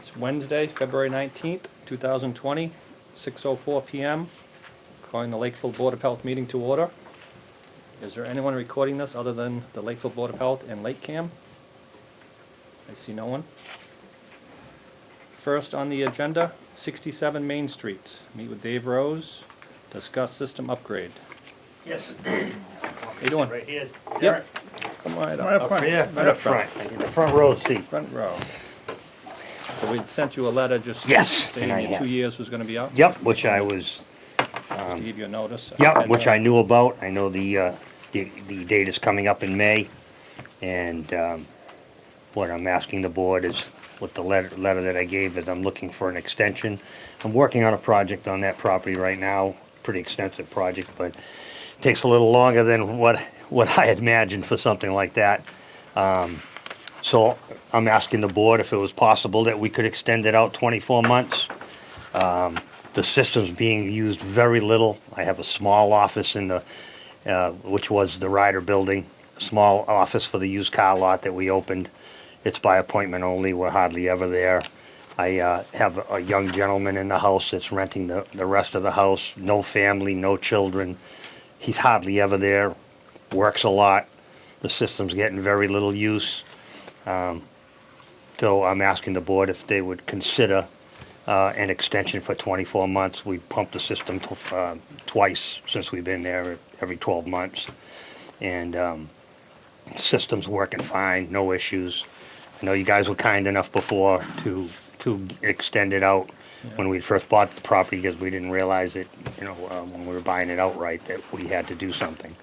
It's Wednesday, February 19th, 2020, 6:04 PM. Calling the Lakeville Board of Health meeting to order. Is there anyone recording this other than the Lakeville Board of Health and LakeCAM? I see no one. First on the agenda, 67 Main Street. Meet with Dave Rose, discuss system upgrade. Yes. How you doing? Right here. Yep. Come right up. Up here, right up front. I get the front row seat. Front row. So we sent you a letter just Yes, stating and I your have. 2 years was gonna be up? Yep, which I was, Just to give you a notice. yep, And, which I knew about. I know the date is coming up in May. And, what I'm asking the board is, with the letter that I gave, is I'm looking for an extension. I'm working on a project on that property right now, pretty extensive project, but takes a little longer than what I had imagined for something like that. So I'm asking the board if it was possible that we could extend it out 24 months. The system's being used very little. I have a small office in the, which was the Ryder building, a small office for the used car lot that we opened. It's by appointment only, we're hardly ever there. I have a young gentleman in the house that's renting the rest of the house, no family, no children. He's hardly ever there, works a lot. The system's getting very little use. So I'm asking the board if they would consider an extension for 24 months. We pumped the system twice since we've been there, every 12 months. And the system's working fine, no issues. I know you guys were kind enough before to extend it out when we first bought the property, because we didn't realize it, when we were buying it outright, that we had to do something.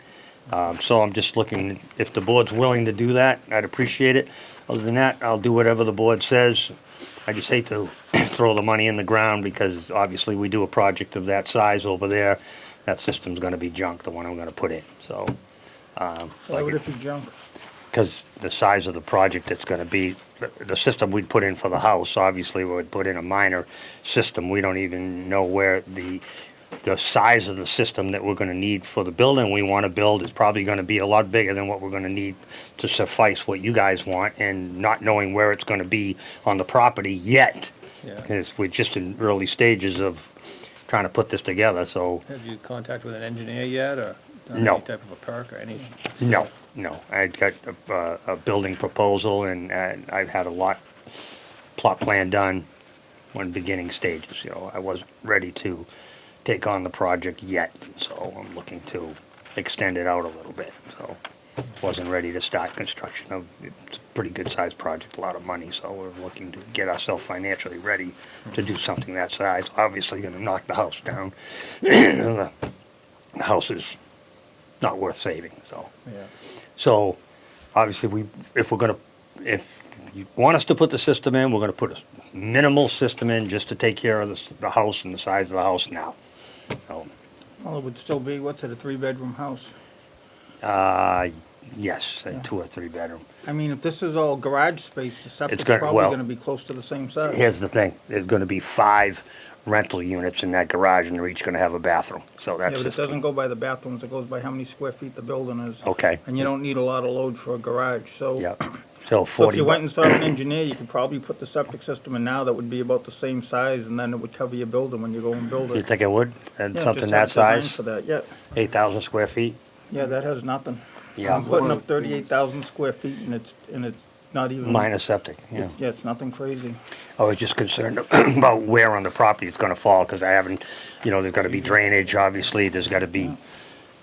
So I'm just looking, if the board's willing to do that, I'd appreciate it. Other than that, I'll do whatever the board says. I just hate to throw the money in the ground, because obviously we do a project of that size over there. That system's gonna be junk, the one I'm gonna put in, so. Why would it be junk? Because the size of the project it's gonna be, the system we'd put in for the house, obviously we would put in a minor system. We don't even know where the size of the system that we're gonna need for the building we wanna build is probably gonna be a lot bigger than what we're gonna need to suffice what you guys want, and not knowing where it's gonna be on the property yet. Yeah. Because we're just in early stages of trying to put this together, so, Have you contacted with an engineer yet, or done No. any type of a perk or any? no. I got a building proposal, and I've had a plot plan done on beginning stages, I wasn't ready to take on the project yet, so I'm looking to extend it out a little bit, so wasn't ready to start construction of, it's a pretty good sized project, a lot of money, so we're looking to get ourselves financially ready to do something that size. Obviously gonna knock the house down. The house is not worth saving, so. Yeah. So, obviously, if you want us to put the system in, we're gonna put a minimal system in just to take care of the house and the size of the house now. So, Well, it would still be, what's it, a 3-bedroom house? yes, a Yeah. 2 or 3 bedroom. I mean, if this is all garage space, the septic's gonna- probably well, gonna be close to the same size. Here's the thing, there's gonna be 5 rental units in that garage, and they're each gonna have a bathroom, so Yeah, that's but it just, doesn't go by the bathrooms, it goes by how many square feet the building is. okay, And you don't need a lot of load for a garage, so. yeah. So So if 40, you went and saw an engineer, you could probably put the septic system in now, that would be about the same size, and then it would cover your building when you go and build you it. think it would, and Yeah, something just that have design size, For that, yeah, 8,000 square feet? yeah, that has nothing. Yeah. I'm putting up 38,000 square feet, and it's not even. Minus septic, yeah. Yeah, it's nothing crazy. I was just concerned about where on the property it's gonna fall, because I haven't, there's gotta be drainage, obviously, there's gotta be,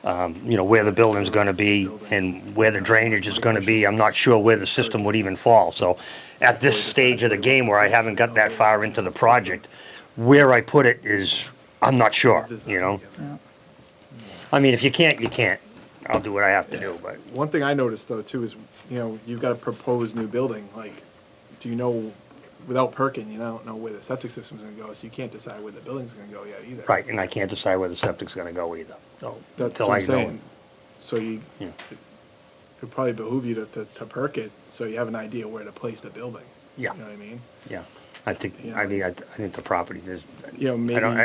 where the building's gonna be, and where the drainage is gonna be. I'm not sure where the system would even fall, so at this stage of the game, where I haven't got that far into the project, where I put it is, I'm not sure, Yeah. I mean, if you can't, you can't. I'll do what I have to do, but, One thing I noticed though too is, you've got a proposed new building, like, do you know, without perking, you don't know where the septic system's gonna go, so you can't decide where the building's gonna go yet either. right, and I can't decide where the septic's gonna go either, so, That's until what I I'm know. saying. So Yeah. it'd probably behoove you to perk it, so you have an idea where to place the building. Yeah. You know what I mean? Yeah, I think, Yeah. I think the property is, Maybe. I don't,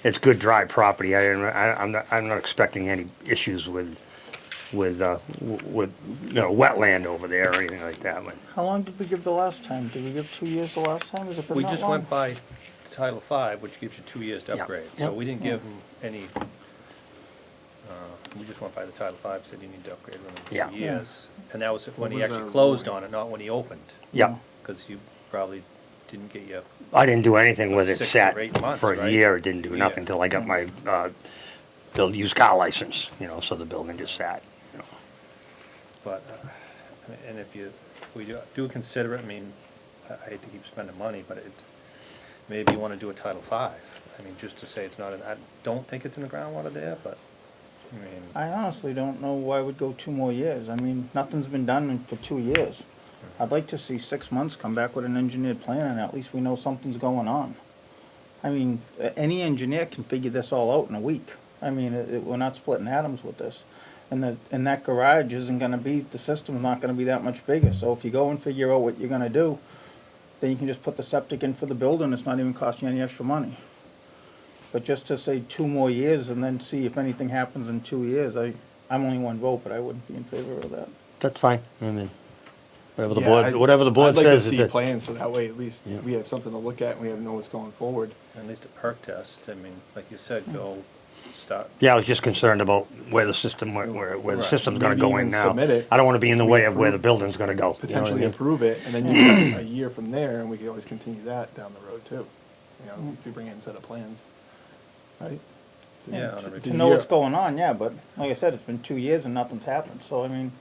it's good dry property. I'm not expecting any issues with wetland over there or anything like that, but. How long did we give the last time? Did we give 2 years the last time? Has it been We that just long? went by Title V, which gives you 2 years to Yeah, upgrade. yeah. So we didn't give them any, we just went by the Title V, said you need to upgrade within Yeah. 2 years. And that was when he was actually our closed warning? on it, not when he opened. Yeah, Because you probably didn't get your, I didn't do anything with it, 6 sat or 8 months, for a right? year, it didn't do Yeah. nothing till I got my, used car license, so the building just sat. but, and if we do consider it, I mean, I hate to keep spending money, but maybe you want to do a Title V. I mean, just to say it's not, I don't think it's in the groundwater there, but, I mean. I honestly don't know why we'd go 2 more years. I mean, nothing's been done for 2 years. I'd like to see 6 months come back with an engineered plan, and at least we know something's going on. I mean, any engineer can figure this all out in a week. I mean, we're not splitting atoms with this. And that garage isn't gonna be, the system's not gonna be that much bigger. So if you go and figure out what you're gonna do, then you can just put the septic in for the building, it's not even costing you any extra money. But just to say 2 more years and then see if anything happens in 2 years, I'm only one vote, but I wouldn't be in favor of that. That's fine, I mean, whatever the Yeah, board, I'd- whatever the board I'd like to says. is see that- plans, so that way at least Yeah. we have something to look at and we have know what's going forward. At least a perk test, I mean, like you said, go start, Yeah, I was just concerned about where the system, where the Right. system's gonna Maybe go in even now. submit it. I don't wanna be in the We way of where the approve- building's gonna go. you know what I Potentially mean? improve it, and then you got a year from there, and we can always continue that down the road too. If you bring in a set of plans, right? It's a- Yeah, on a it's a repeat. To know year. what's going on, yeah, but like I said, it's been 2 years and nothing's happened, so I mean,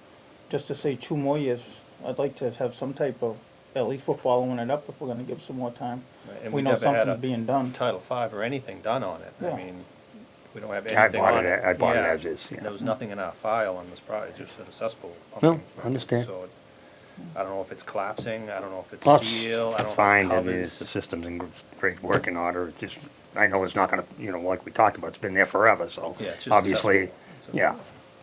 just to say 2 more years, I'd like to have some type of, at least we're following it up if we're gonna give some more time. and We we know never had something's a being done. Title V or anything done on it. Yeah. I mean, we don't have I anything bought on it, it. I bought it Yeah. as is, yeah. There was nothing in our file on this project, just a cesspool. No, pumping. I understand. So I don't know if it's collapsing, I don't know if it's Well, it's steel, I don't know fine, if I it's mean, covers. the system's in great working order, it just, I know it's not gonna, like we talked about, it's been there forever, so. Yeah, it's just a Obviously, cesspool. yeah,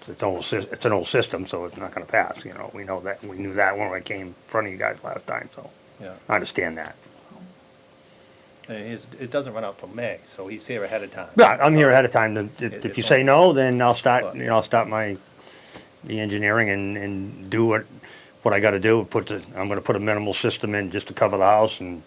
it's an old system, so it's not gonna pass, we know that, we knew that when I came in front of you guys last time, so. Yeah, I understand that. and it doesn't run out till May, so he's here ahead of time. Yeah, I'm here ahead of time, if It's you say on- no, then I'll start, But- I'll start the engineering and do what I gotta do, I'm gonna put a minimal system in just to cover the house, and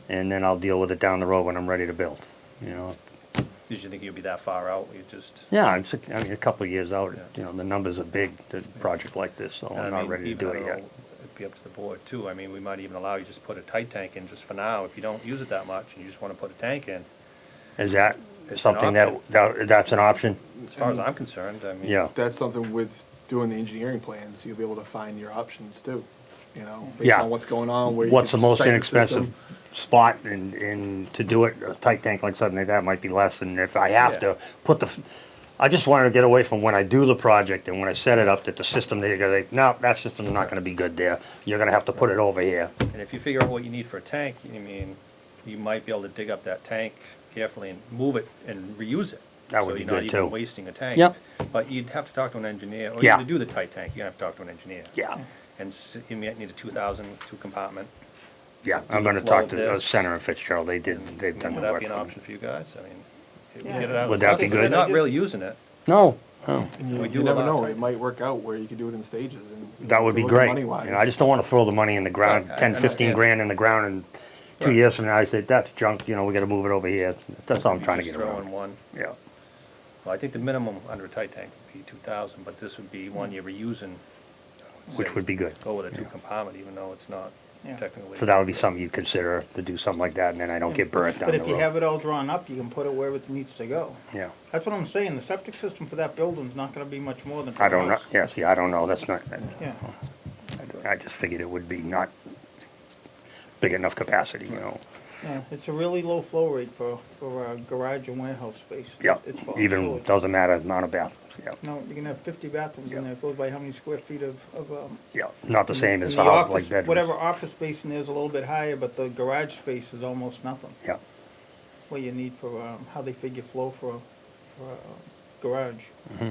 then I'll deal with it down the road when I'm ready to build, Did you think you'd be that far out, you just? Yeah, I mean, a couple of years out, Yeah. the numbers are big, to a project like this, so And I'm I not mean, ready to even, do I it don't yet. know, it'd be up to the board too, I mean, we might even allow you just put a tight tank in just for now, if you don't use it that much, and you just wanna put a tank in, Is that It's an something that's an option? as far as I'm concerned, I mean. Yeah, That's something with doing the engineering plans, you'll be able to find your options too, based Yeah. on what's going on, where you what's the can most site inexpensive system. spot, and to do it, a tight tank like something like that might be less than if I have Yeah. to put I just wanted to get away from when I do the project and when I set it up, that the system, no, that system's not gonna be good there, you're gonna have to put it over here. And if you figure out what you need for a tank, I mean, you might be able to dig up that tank carefully and move it and reuse it. That would be good, So you're not too. even wasting a tank. Yep. But you'd have to talk to an engineer, or Yeah. to do the tight tank, you're gonna have to talk to an engineer. Yeah, And you might need a 2,000, 2 compartment. yeah, Do I'm the gonna flow talk of to this. Center and Fitzgerald, they've done Would the that work be an for me. option for you guys? I mean, Yeah. get it out of Would the that be system. good? They're not really using it. No, And We you do never allow know, tight- it might work out where you could do it in stages and. that would be great. I just don't wanna throw the money in the ground, Right, I 10, 15 understand. grand in the ground, and 2 Right. years from now, I say, that's junk, we gotta move it over here. That's all I'm trying to Just get throw in around. one. Yeah, Well, I think the minimum under a tight tank would be 2,000, but this would be one you're reusing. which say, would be good. Go with a 2 compartment, even though it's not Yeah. technically. So that would be something you'd consider, to do something like that, and then I don't get burnt down But the if you road. have it all drawn up, you can put it wherever it needs to go. Yeah, That's what I'm saying, the septic system for that building's not gonna be much more than for I the don't know, house. yeah, see, I don't know, that's not, Yeah, I just figured it would be not big enough capacity, yeah, it's a really low flow rate for garage and warehouse space. Yeah, It's full, so even, it's- doesn't matter amount of bathrooms, yeah, No, you can have 50 bathrooms in Yeah. there, it goes by how many square feet of, yeah, not the same as and the how, office- like bedrooms. Whatever office space in there is a little bit higher, but the garage space is almost nothing. Yeah, What you need for, how they figure flow for garage. Mm-hmm.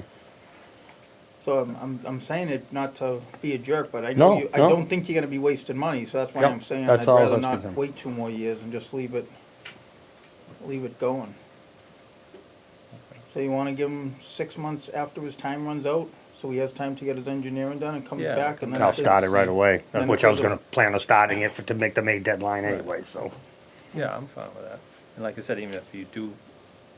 So I'm saying it not to be a jerk, but I No, know I no. don't think you're gonna be wasting money, so that's why Yep, I'm saying that's I'd all I rather was not thinking. wait 2 more years and just leave it going. So you wanna give him 6 months after his time runs out, so he has time to get his engineering done and comes Yeah, back and then. I'll it's start it his- right away. That's then which I was it's- gonna plan on starting it to make the May deadline anyway, so. Yeah, I'm fine with that. And like I said, even if you do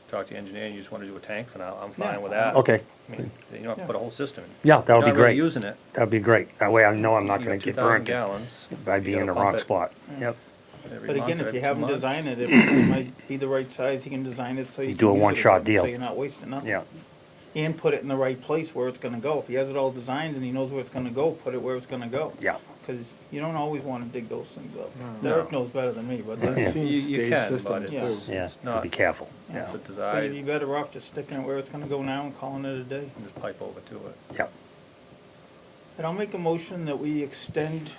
talk to the engineer and you just wanna do a tank for now, I'm fine Yeah. with that. Okay, I mean, you don't have to put a whole system in. yeah, that would be You're not really great. using it. That'd be great. That way I know I'm not You gonna got get 2,000 burnt gallons. by You being in the gotta pump wrong it spot. Yep. every But month again, or if you every have 2 him months. design it, it might be the right size, he can design it so you can Do a use it one-shot again, deal. so you're not wasting nothing. Yeah, And put it in the right place where it's gonna go. If he has it all designed and he knows where it's gonna go, put it where it's gonna go. yeah. Cause you don't always wanna dig those things up. No. Derek knows better than me, but I've Yeah. that's, seen You stage can, but systems it's, too. Yeah, it's gotta not, be careful. yeah. the So you'd design, be better off just sticking it where it's gonna go now and calling it a day. just pipe over to it. Yeah. And I'll make a motion that we extend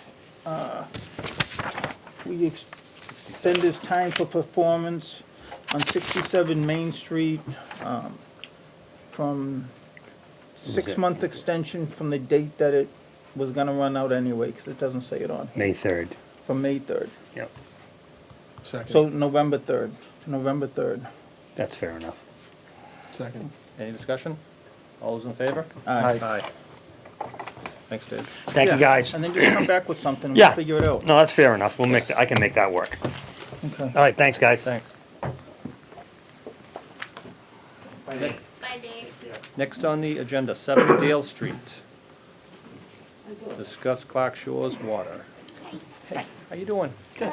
his time for performance on 67 Main Street, from 6-month extension from the date that it was gonna run out anyway, cause it doesn't say it on here, May 3rd. from May 3rd. Yep, So Second, November 3rd, to November 3rd. that's fair enough. second. Any discussion? All those in favor? Aye. Aye. Thanks, Dave. Thank you, Yeah, guys. And then just come back with something and Yeah. we'll figure it out. No, that's fair enough. We'll make, I can make that work. Okay. All right, thanks, guys. Thanks. Bye, Dave. Next on the agenda, 7 Dale Street. Discuss Clark Shores water. Hey, how you doing? Good.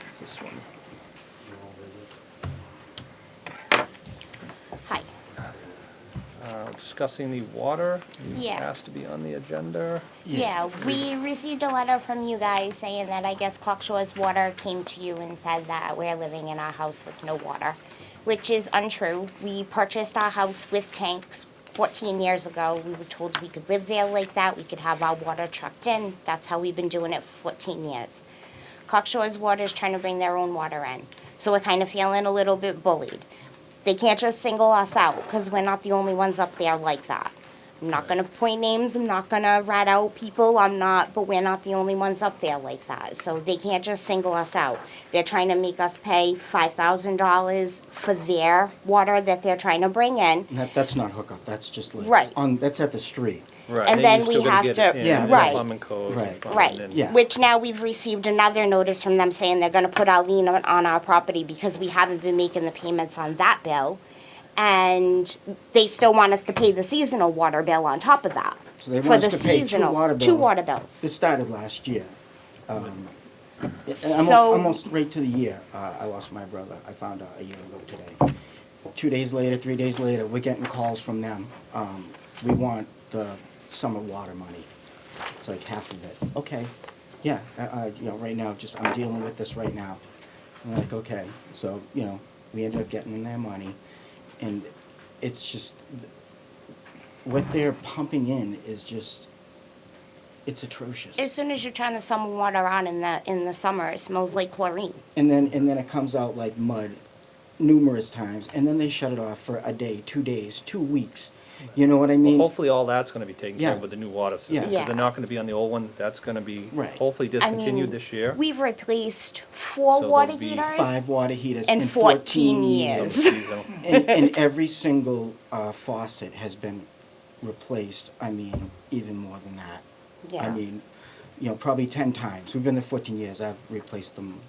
What's this one? Hi. Discussing the water. You Yeah. asked to be on the agenda. Yeah, we received a letter from you guys saying that I guess Clock Shores Water came to you and said that we're living in our house with no water, which is untrue. We purchased our house with tanks 14 years ago. We were told we could live there like that, we could have our water trucked in. That's how we've been doing it for 14 years. Clock Shores Water is trying to bring their own water in, so we're kind of feeling a little bit bullied. They can't just single us out, because we're not the only ones up there like that. I'm not gonna point names, I'm not gonna rat out people, but we're not the only ones up there like that. So they can't just single us out. They're trying to make us pay $5,000 for their water that they're trying to bring in. That's not hookup, that's just like. Right. That's at the street. Right. And they then used we gotta have get to- it in, Yeah. in the Right. plumbing code. and Right. fine, Right, and- Yeah. which now we've received another notice from them saying they're gonna put our lien on our property because we haven't been making the payments on that bill. And they still want us to pay the seasonal water bill on top of that. So they For want the us to pay two seasonal, water bills. 2 water bills. This started last year. And So- almost right to the year, I lost my brother. I found out a year ago today. 2 days later, 3 days later, we're getting calls from them. We want the summer water money. It's like half of it. Okay, yeah, right now, I'm dealing with this right now. I'm like, okay, so, we ended up getting their money. And it's just, what they're pumping in is just, it's atrocious. As soon as you turn the summer water on in the summer, it smells like chlorine. And then it comes out like mud numerous times, and then they shut it off for a day, 2 days, 2 weeks. You know what I Well, mean? hopefully all that's gonna be taken care of Yeah. with the new water system, Yeah. because Yeah. they're not gonna be on the old one, that's gonna be Right. hopefully I mean, discontinued this year. We've replaced 4 So water there'll be heaters 5 water heaters in in 14 14 years. Seasonal. and every single faucet has been replaced. I mean, even more than that. I Yeah. mean, probably 10 times. We've been there 14 years. I've replaced them.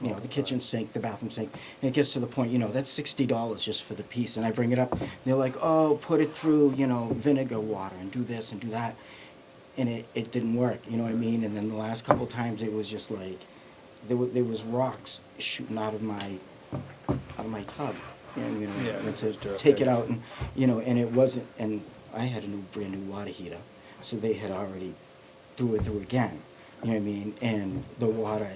The kitchen sink, the bathroom sink, and it gets to the point, that's $60 just for the piece. And I bring it up, and they're like, "Oh, put it through, vinegar water and do this and do that," and it didn't work. You know what I mean? And then the last couple times, it was just like there was rocks shooting out of my tub. And, Yeah, and it's to just dirt, take it yeah. out, and and it wasn't. And I had a brand new water heater, so they had already threw it through again. You know what I mean? And the water,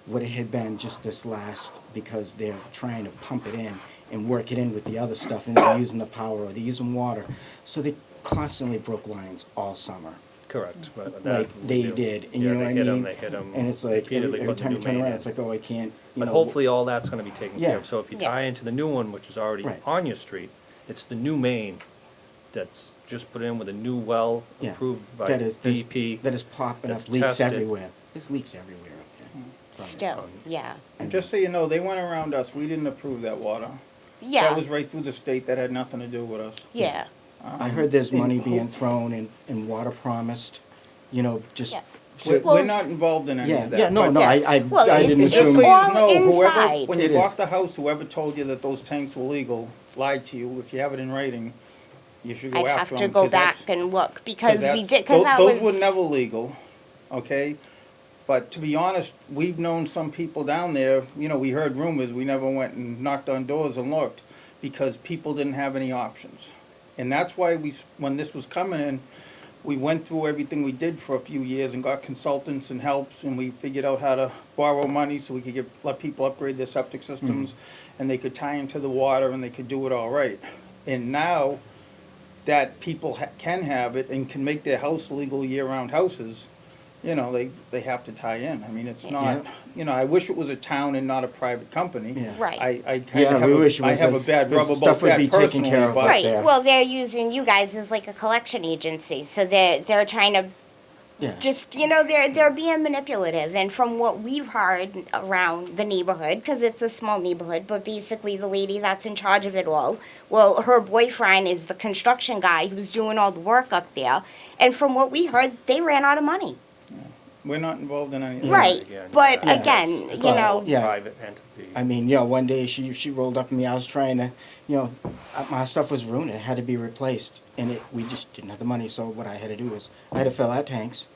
what it had been just this last, because they're trying to pump it in and work it in with the other stuff, and they're using the power, or they're using water. So they constantly broke lines all summer, Correct, but that. like we they do. did, and Yeah, you know they what I hit 'em, mean? They hit 'em And it's like, repeatedly every putting time the you new turn main around, in. it's like, oh, I can't, But hopefully all that's gonna be taken care Yeah. of, so if you Yeah. tie into the new one, which is already Right. on your street, it's the new main that's just put in with a new well Yeah. approved by that is, DEP. that is popping that's up, leaks tested. everywhere. There's leaks everywhere up there. from it. Still, yeah. And just so you know, they went around us, we didn't approve that water. Yeah. That was right through the state, that had nothing to do with us. Yeah. I heard there's money And being thrown and water promised, you know, just. Yeah. We're, Well, we're not involved in any Yeah, of that. yeah, no, but- no, Yeah. I Well, didn't it's Just assume. so all you know, whoever, inside. when It you is. bought the house, whoever told you that those tanks were legal lied to you. If you have it in writing, you should go I'd have after to them. go back and look because we did, because that Those were was, never legal, okay? But to be honest, we've known some people down there, you know, we heard rumors, we never went and knocked on doors and looked, because people didn't have any options. And that's why when this was coming in, we went through everything we did for a few years and got consultants and helps, and we figured out how to borrow money so we could let people upgrade their septic systems, and they could tie into the water and they could do it all right. And now that people can have it and can make their house legal year-round houses, you know, they have to tie in. I mean, it's not, you know, I wish it was a town and not a private company. Yeah. right. I kind Yeah, of we wish it I was have a- a bad because rub stuff about would that be taken personally, care of but. up Right, there. well, they're using you guys as like a collection agency, so they're trying to Yeah. just, you know, they're being manipulative. And from what we've heard around the neighborhood, because it's a small neighborhood, but basically the lady that's in charge of it all, well, her boyfriend is the construction guy who's doing all the work up there. And from what we heard, they ran out of money. We're not involved in any. Right, Again, but yeah. again, It's you all know, Yeah. Private entity. I mean, you know, one day she rolled up on me. I was trying to, you know, my stuff was ruined. It had to be replaced, and we just didn't have the money. So what I had to do was I had to fill our tanks.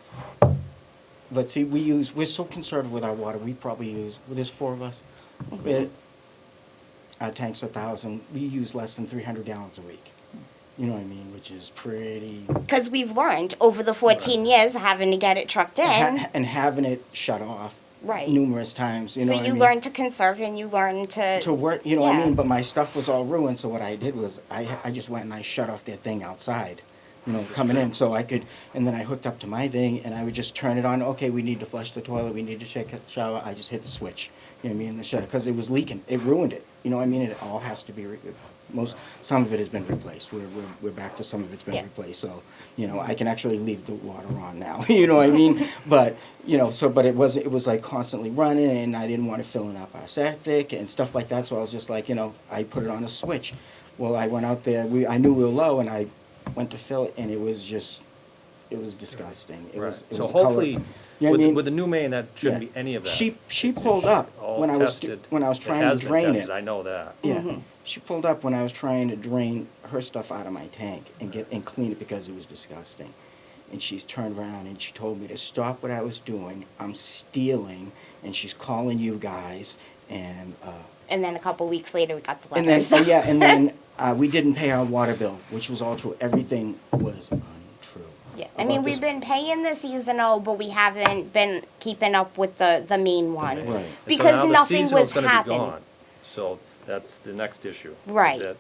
But see, we're so conservative with our water. We probably use, well, there's 4 of us. Our tank's 1,000. We use less than 300 gallons a week. You know what I mean? Which is pretty. because we've learned over the 14 years having to get it trucked in. And having it shut off. Right. Numerous times. You know So what I you mean? learn to conserve and you learn To work, you know what I Yeah. mean? But my stuff was all ruined, so what I did was I just went and I shut off their thing outside, you know, coming in, so I could, and then I hooked up to my thing and I would just turn it on. Okay, we need to flush the toilet, we need to take a shower. I just hit the switch, you know what I mean, the shutter, because it was leaking. It ruined it. You know what I mean? It all has to be some of it has been replaced. We're back to some of it's been Yeah. replaced. So, you know, I can actually leave the water on now. You know what I mean? But you know, but it was like constantly running, and I didn't want to fill up our septic and stuff like that. So I was just like, you know, I put it on a switch. Well, I went out there. I knew we were low, and I went to fill it, and it was disgusting. It Right. was. It So was the color. hopefully, You know what I with, mean? with the new main, that shouldn't Yeah. be any of that. She pulled up All when I was tested. trying to drain It has been tested, it. I know that. Yeah, she pulled up when I was trying to drain her stuff out of my tank and clean it because it was disgusting. And she's turned around and she told me to stop what I was doing. I'm stealing, and she's calling you guys. And And then a couple weeks later, we got the and then letters. yeah, and then we didn't pay our water bill, which was all true. Everything was untrue. Yeah, I mean, about we've this- been paying the seasonal, but we haven't been keeping up with the main one. Right. And so Because now the nothing seasonal's was gonna be happening. gone. So that's the next issue. Right. That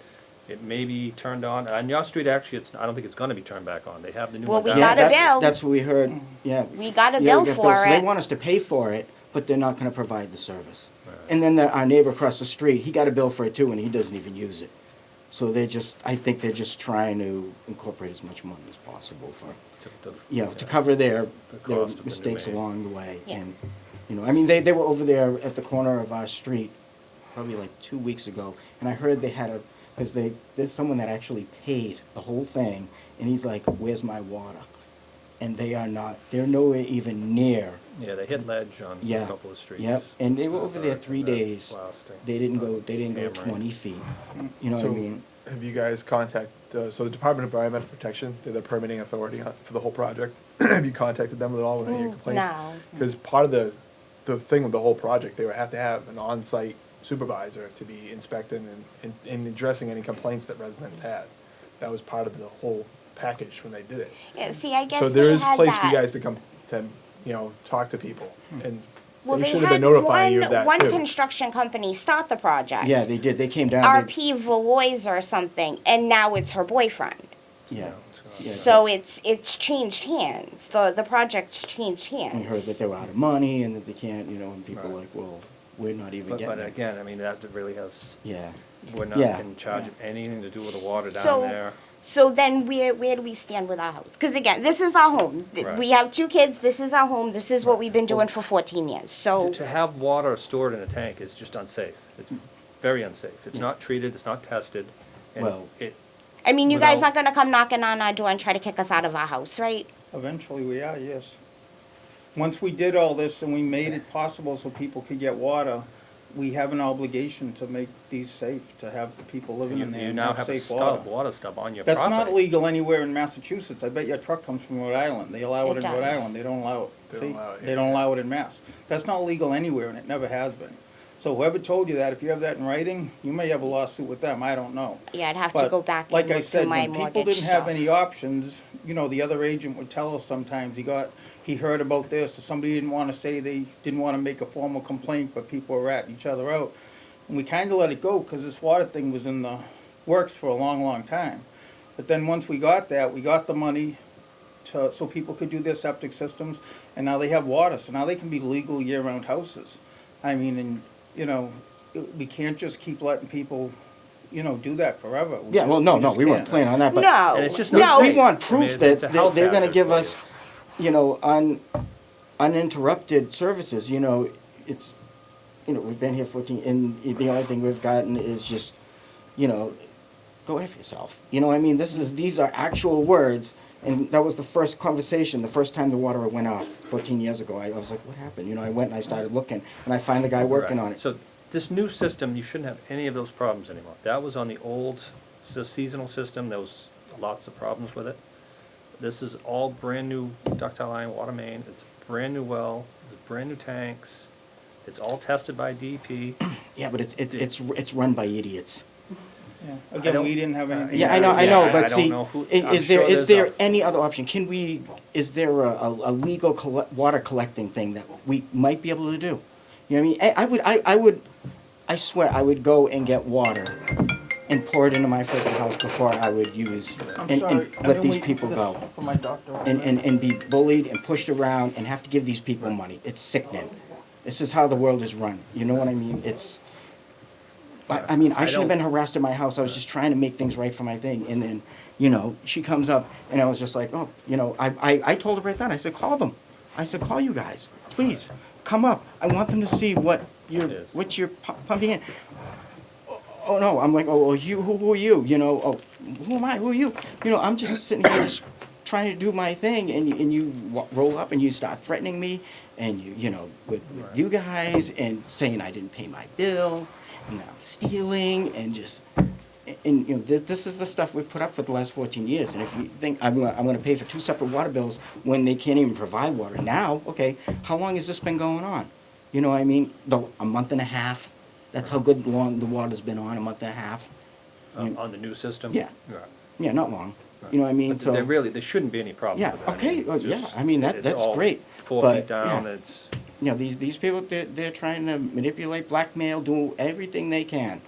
it may be turned on your street, actually, I don't think it's gonna be turned back on. They have the new Well, one we down. got a there. bill. That's what we heard. Yeah. We got a Yeah, bill we got for bills. So it. they want us to pay for it, but they're not gonna provide the service. And then our neighbor across the street, he got a bill for it too, and he doesn't even use it. So I think they're just trying to incorporate as much money as possible for, to cover their cost of the new mistakes main. along the way. Yeah. And, you know, I mean, they were over there at the corner of our street probably like 2 weeks ago, and I heard they had because there's someone that actually paid the whole thing, and he's like, "Where's my water?" And they're nowhere even near. Yeah, they hit ledge on Yeah. a couple of streets. Yep, and they were over there 3 They're days. blasting. They didn't go Hammering. 20 feet. You know what I So, mean? have you guys so the Department of Environmental Protection, they're the permitting authority for the whole project. Have you contacted them at all with any of your complaints? no. Because part of the thing with the whole project, they would have to have an on-site supervisor to be inspecting and addressing any complaints that residents had. That was part of the whole package when they did it. Yeah, see, I guess So there they is a had place for you that. guys to come to, talk to people, and Well, they they should have been had notifying you of that one too. construction company start the project. Yeah, they did. They came down. RP Valois or something, and now it's her boyfriend. Yeah. Yeah. So it's changed hands. The project's changed hands. We heard that they were out of money and that they can't, and people are like, well, we're not even But getting it. again, I mean, that really has, Yeah. we're not Yeah. in charge of anything to do with the water down So- there. So then where do we stand with our house? Because again, this is our home. Right. We have 2 kids. This is our home. This is what we've been doing for 14 years. So To have water stored in a tank is just unsafe. very unsafe. It's not treated, it's not tested, and Well- it, I mean, you guys Without- aren't gonna come knocking on our door and try to kick us out of our house, right? Eventually we are, yes. Once we did all this and we made it possible so people could get water, we have an obligation to make these safe, to have the people living you in there you and now have have a safe stub, water. water stub on your That's property. not legal anywhere in Massachusetts. I bet your truck comes from Rhode Island. They allow It it in Rhode does. Island. They don't allow it. They don't See? allow it They here. don't allow it in Mass. That's not legal anywhere and it never has been. So whoever told you that, if you have that in writing, you may have a lawsuit with them. I don't know. Yeah, I'd have to But go back and like I look said, through my when people mortgage didn't have stuff. any options, you know, the other agent would tell us sometimes, he heard about this, or somebody didn't wanna say, they didn't wanna make a formal complaint, but people were ratting each other out. And we kinda let it go, cause this water thing was in the works for a long, long time. But then once we got that, we got the money so people could do their septic systems, and now they have water, so now they can be legal year-round houses. I mean, and, you know, we can't just keep letting people, you know, do that forever. Yeah, well, no, just we weren't can't. planning on that, but. No, And it's just We, not no, we want I mean, proof it's that a health they're gonna hazard give for us, you know, uninterrupted services, you know, it's, you know, we've been here 14, and the only thing we've gotten is just, you know, go F yourself. You know what I mean? These are actual words, and that was the first conversation, the first time the water went off 14 years ago. I was like, what happened? You know, I went and I started looking, and I find the guy working Right. on it. So this new system, you shouldn't have any of those problems anymore. That was on the old seasonal system, there was lots of problems with it. This is all brand-new ductile iron water main, it's a brand-new well, it's brand-new tanks, it's all tested by DEP. Yeah, but it's run by idiots. Yeah. I Again, don't- we didn't have anything. Yeah, I to know, do I with know, that. but I don't see, know who- I'm is there, sure is there's there any other option? Is there a legal water collecting thing that we might be able to do? You know what I mean? I swear, I would go and get water and pour it into my freaking house before I would use, I'm and sorry, I've let been these waiting people for go. this For my doctor. And be bullied and pushed around and have to give these people money. It's sickening. This is how the world is run. You know what I mean? I mean, I I shouldn't have don't- been harassed in my house. I was just trying to make things right for my thing. And then, you know, she comes up and I was just like, oh, you know, I told her right then, I said, call them. I said, call you guys, please, come up. I want them to see what you're pumping in. Oh, no, I'm like, oh, well, who are you? You know, oh, who am I? Who are you? You know, I'm just sitting here just trying to do my thing, and you roll up and you start threatening me, and you know, with you guys, and saying I didn't pay my bill, and I'm stealing, and just, and you know, this is the stuff we've put up for the last 14 years, and if you think I'm gonna pay for 2 separate water bills when they can't even provide water now, okay, how long has this been going on? You know what I mean? A month and a half. That's how good long the water's been on, a month and a half. On the new system? Yeah. Right. Yeah, not long. You know what I mean? But So there shouldn't be any problems yeah, with it. I okay, mean, well, it's yeah. just- I mean it's that's all great. 4 but, feet down, yeah. it's, You know, these people they're trying to manipulate, blackmail, do everything they can.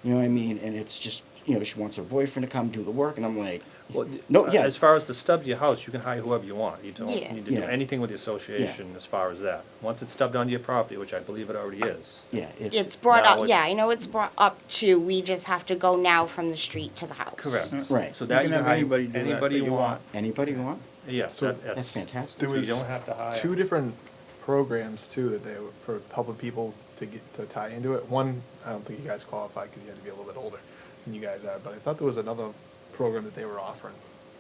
You know what I mean? And it's just, you know, she wants her boyfriend to come do the work, and I'm like, well, No, yeah. as far as the stub to your house, you can hire whoever you want. You don't Yeah. need to do Yeah. anything with the association as far as that. Once it's stubbed onto your property, which I believe it already is. yeah, It's brought Now up, yeah, it's- I know it's brought up to, we just have to go now from the street to the house. Correct. Right. So You that can you can have hire anybody do that anybody that you you want. want. Anybody want? Yes, So That's fantastic. There You was don't have to hire. 2 different programs too that they were for helping people to get to tie into it. One, I don't think you guys qualify because you had to be a little bit older than you guys are, but I thought there was another program that they were offering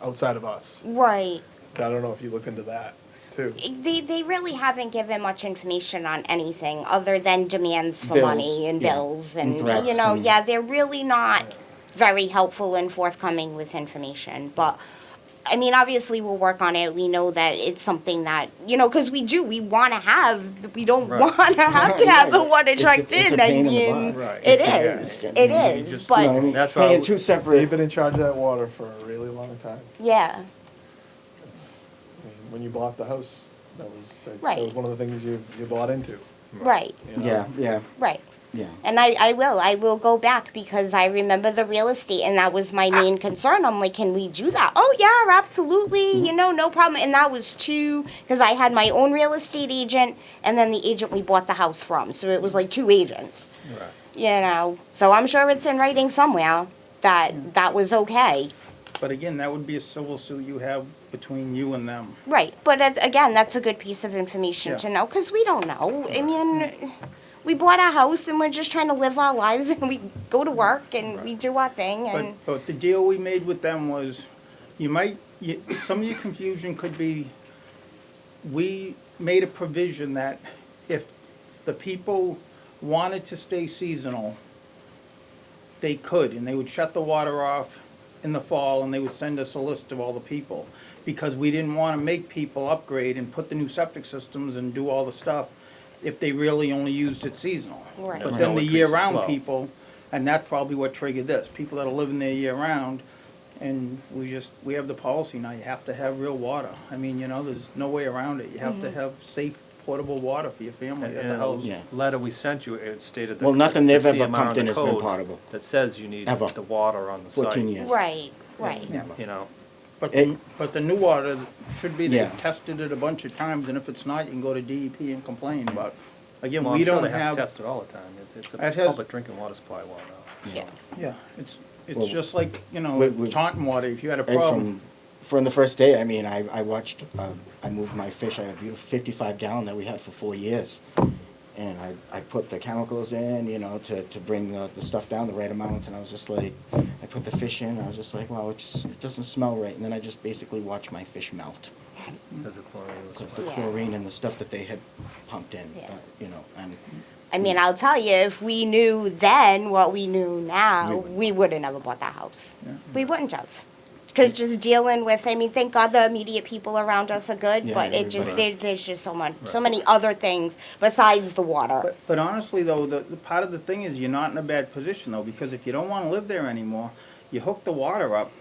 outside of us. Right. I don't know if you looked into that too. They really haven't given much information on anything other than demands for Bills, money and yeah. bills And and, threats you know, and- yeah, they're really not very helpful and forthcoming with information, but I mean, obviously we'll work on it. We know that it's something that, you know, because we don't Right. want to have to have the water It's a- trucked it's a in. I pain in the mean, butt. Right. it It's- is, yeah, it you is, just- You know what I but, mean? That's why Paying we- 2 They've separate. been in charge of that water for a really long time. yeah, I mean, when you bought the house, that was Right. one of the things you bought into. right, You know? Yeah, right. yeah. And I will go back because I remember the real estate and that was my main concern. I'm like, can we do that? Oh yeah, absolutely, you know, no problem. And that was because I had my own real estate agent and then the agent we bought the house from. So it was like 2 agents, Right. you know. So I'm sure it's in writing somewhere that that was okay. But again, that would be a civil suit you have between you and them. Right, but again, that's a good piece of information Yeah. to know because we don't know. I mean, we bought a house and we're just trying to live our lives and we go to work and we do our thing and. But the deal we made with them was, some of your confusion could be, we made a provision that if the people wanted to stay seasonal, they could, and they would shut the water off in the fall, and they would send us a list of all the people. Because we didn't wanna make people upgrade and put the new septic systems and do all the stuff if they really only used it seasonal. Right. But Right. then No the increase in year-round flow. people, and that's probably what triggered this, people that are living there year-round, and we have the policy now, you have to have real water. I mean, there's no way around it, you have to have safe, portable water for your family And at in the house. Yeah. the letter we sent you, it stated that. Well, nothing it's they've the ever CMR pumped in the has been code potable. That says you need Ever. the water on the site. 14 years. Right, right. Never. You know, But It- the new water should be, Yeah. they've tested it a bunch of times, and if it's not, you can go to DEP and complain, but, again, well, we I'm sure don't they have have. to test it all the time. It's a It has- public drinking water supply well now. Yeah. Yeah, it's Well, just like, we- Taunton water, if you had a And problem. from the first day, I mean, I watched, I moved my fish, I had a beautiful 55 gallon that we had for 4 years. And I put the chemicals in, to bring the stuff down the right amounts, and I was just like, I put the fish in, I was just like, wow, it doesn't smell right. And then I just basically watched my fish melt. Because of chlorine. Because the Yeah. chlorine and the stuff that they had pumped in, Yeah. and I mean, I'll tell you, if we knew then what we knew now, We wouldn't. we would have never bought that house. We wouldn't have. Because just dealing with, I mean, thank God the immediate people around us are good, Yeah, but it just, everybody. there's just so many other things besides the water. But honestly, though, the part of the thing is, you're not in a bad position, though, because if you don't wanna live there anymore, you hook the water up,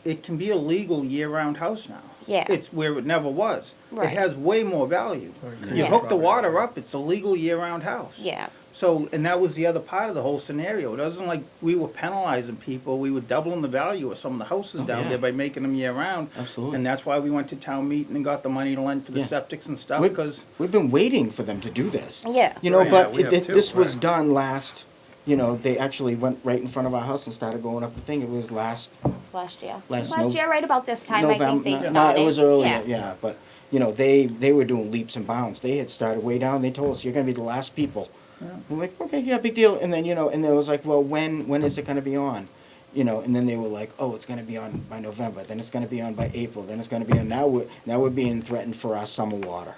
it can be a legal year-round house now. Yeah. It's where it never was. It Right. has way more value. You Yeah. hook the water up, it's a legal year-round house. Yeah, So, and that was the other part of the whole scenario. It wasn't like we were penalizing people, we were doubling the value of some of the houses down yeah. there by making them year-round. Absolutely. And that's why we went to town meeting and got the money to lend for the Yeah. septics and stuff, We- because, we've been waiting for them to do this. Yeah. Right. But Yeah, we have too, this was right. done last, they actually went right in front of our house and started going up the thing. It was last last year. Last Last year, right about this time, I think November. they No, started. it was earlier, yeah, but, they were doing leaps and bounds. They had started way down. They told us, you're gonna be the last people. I'm like, okay, yeah, big deal. And then, and it was like, well, when is it gonna be on? And then they were like, oh, it's gonna be on by November, then it's gonna be on by April, then it's gonna be on, now we're being threatened for our summer water.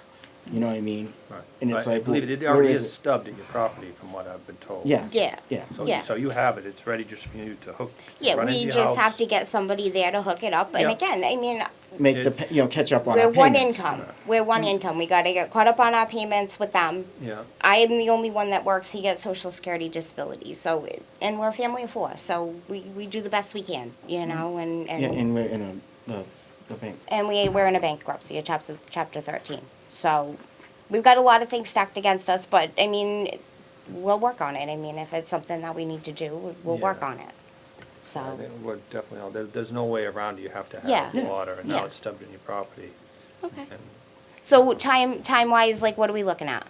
You know what I mean? Right. And it's I like, believe it where already is is it? stubbed at your property, from what I've been told. Yeah. Yeah. Yeah. Yeah. So you have it, it's ready just for you to hook. Yeah, run into we your just have house. to get somebody there to hook it up, and Yeah. again, I mean, Make It's- catch up on our we're one payments. income, we're one income, we gotta get caught up on our payments with them. Yeah, I am the only one that works, he gets social security disability, so, and we're a family of 4, so we do the best we can, Yeah, and we're in the bank. and we're in a bankruptcy, a chapter 13. So, we've got a lot of things stacked against us, but, I mean, we'll work on it. I mean, if it's something that we need to do, we'll work Yeah. on it. So, I think we're definitely, there's no way around it, you have to Yeah. have Yeah. water, and Yeah. now it's stubbed in your property. okay. And So, time-wise, like, what are we looking at?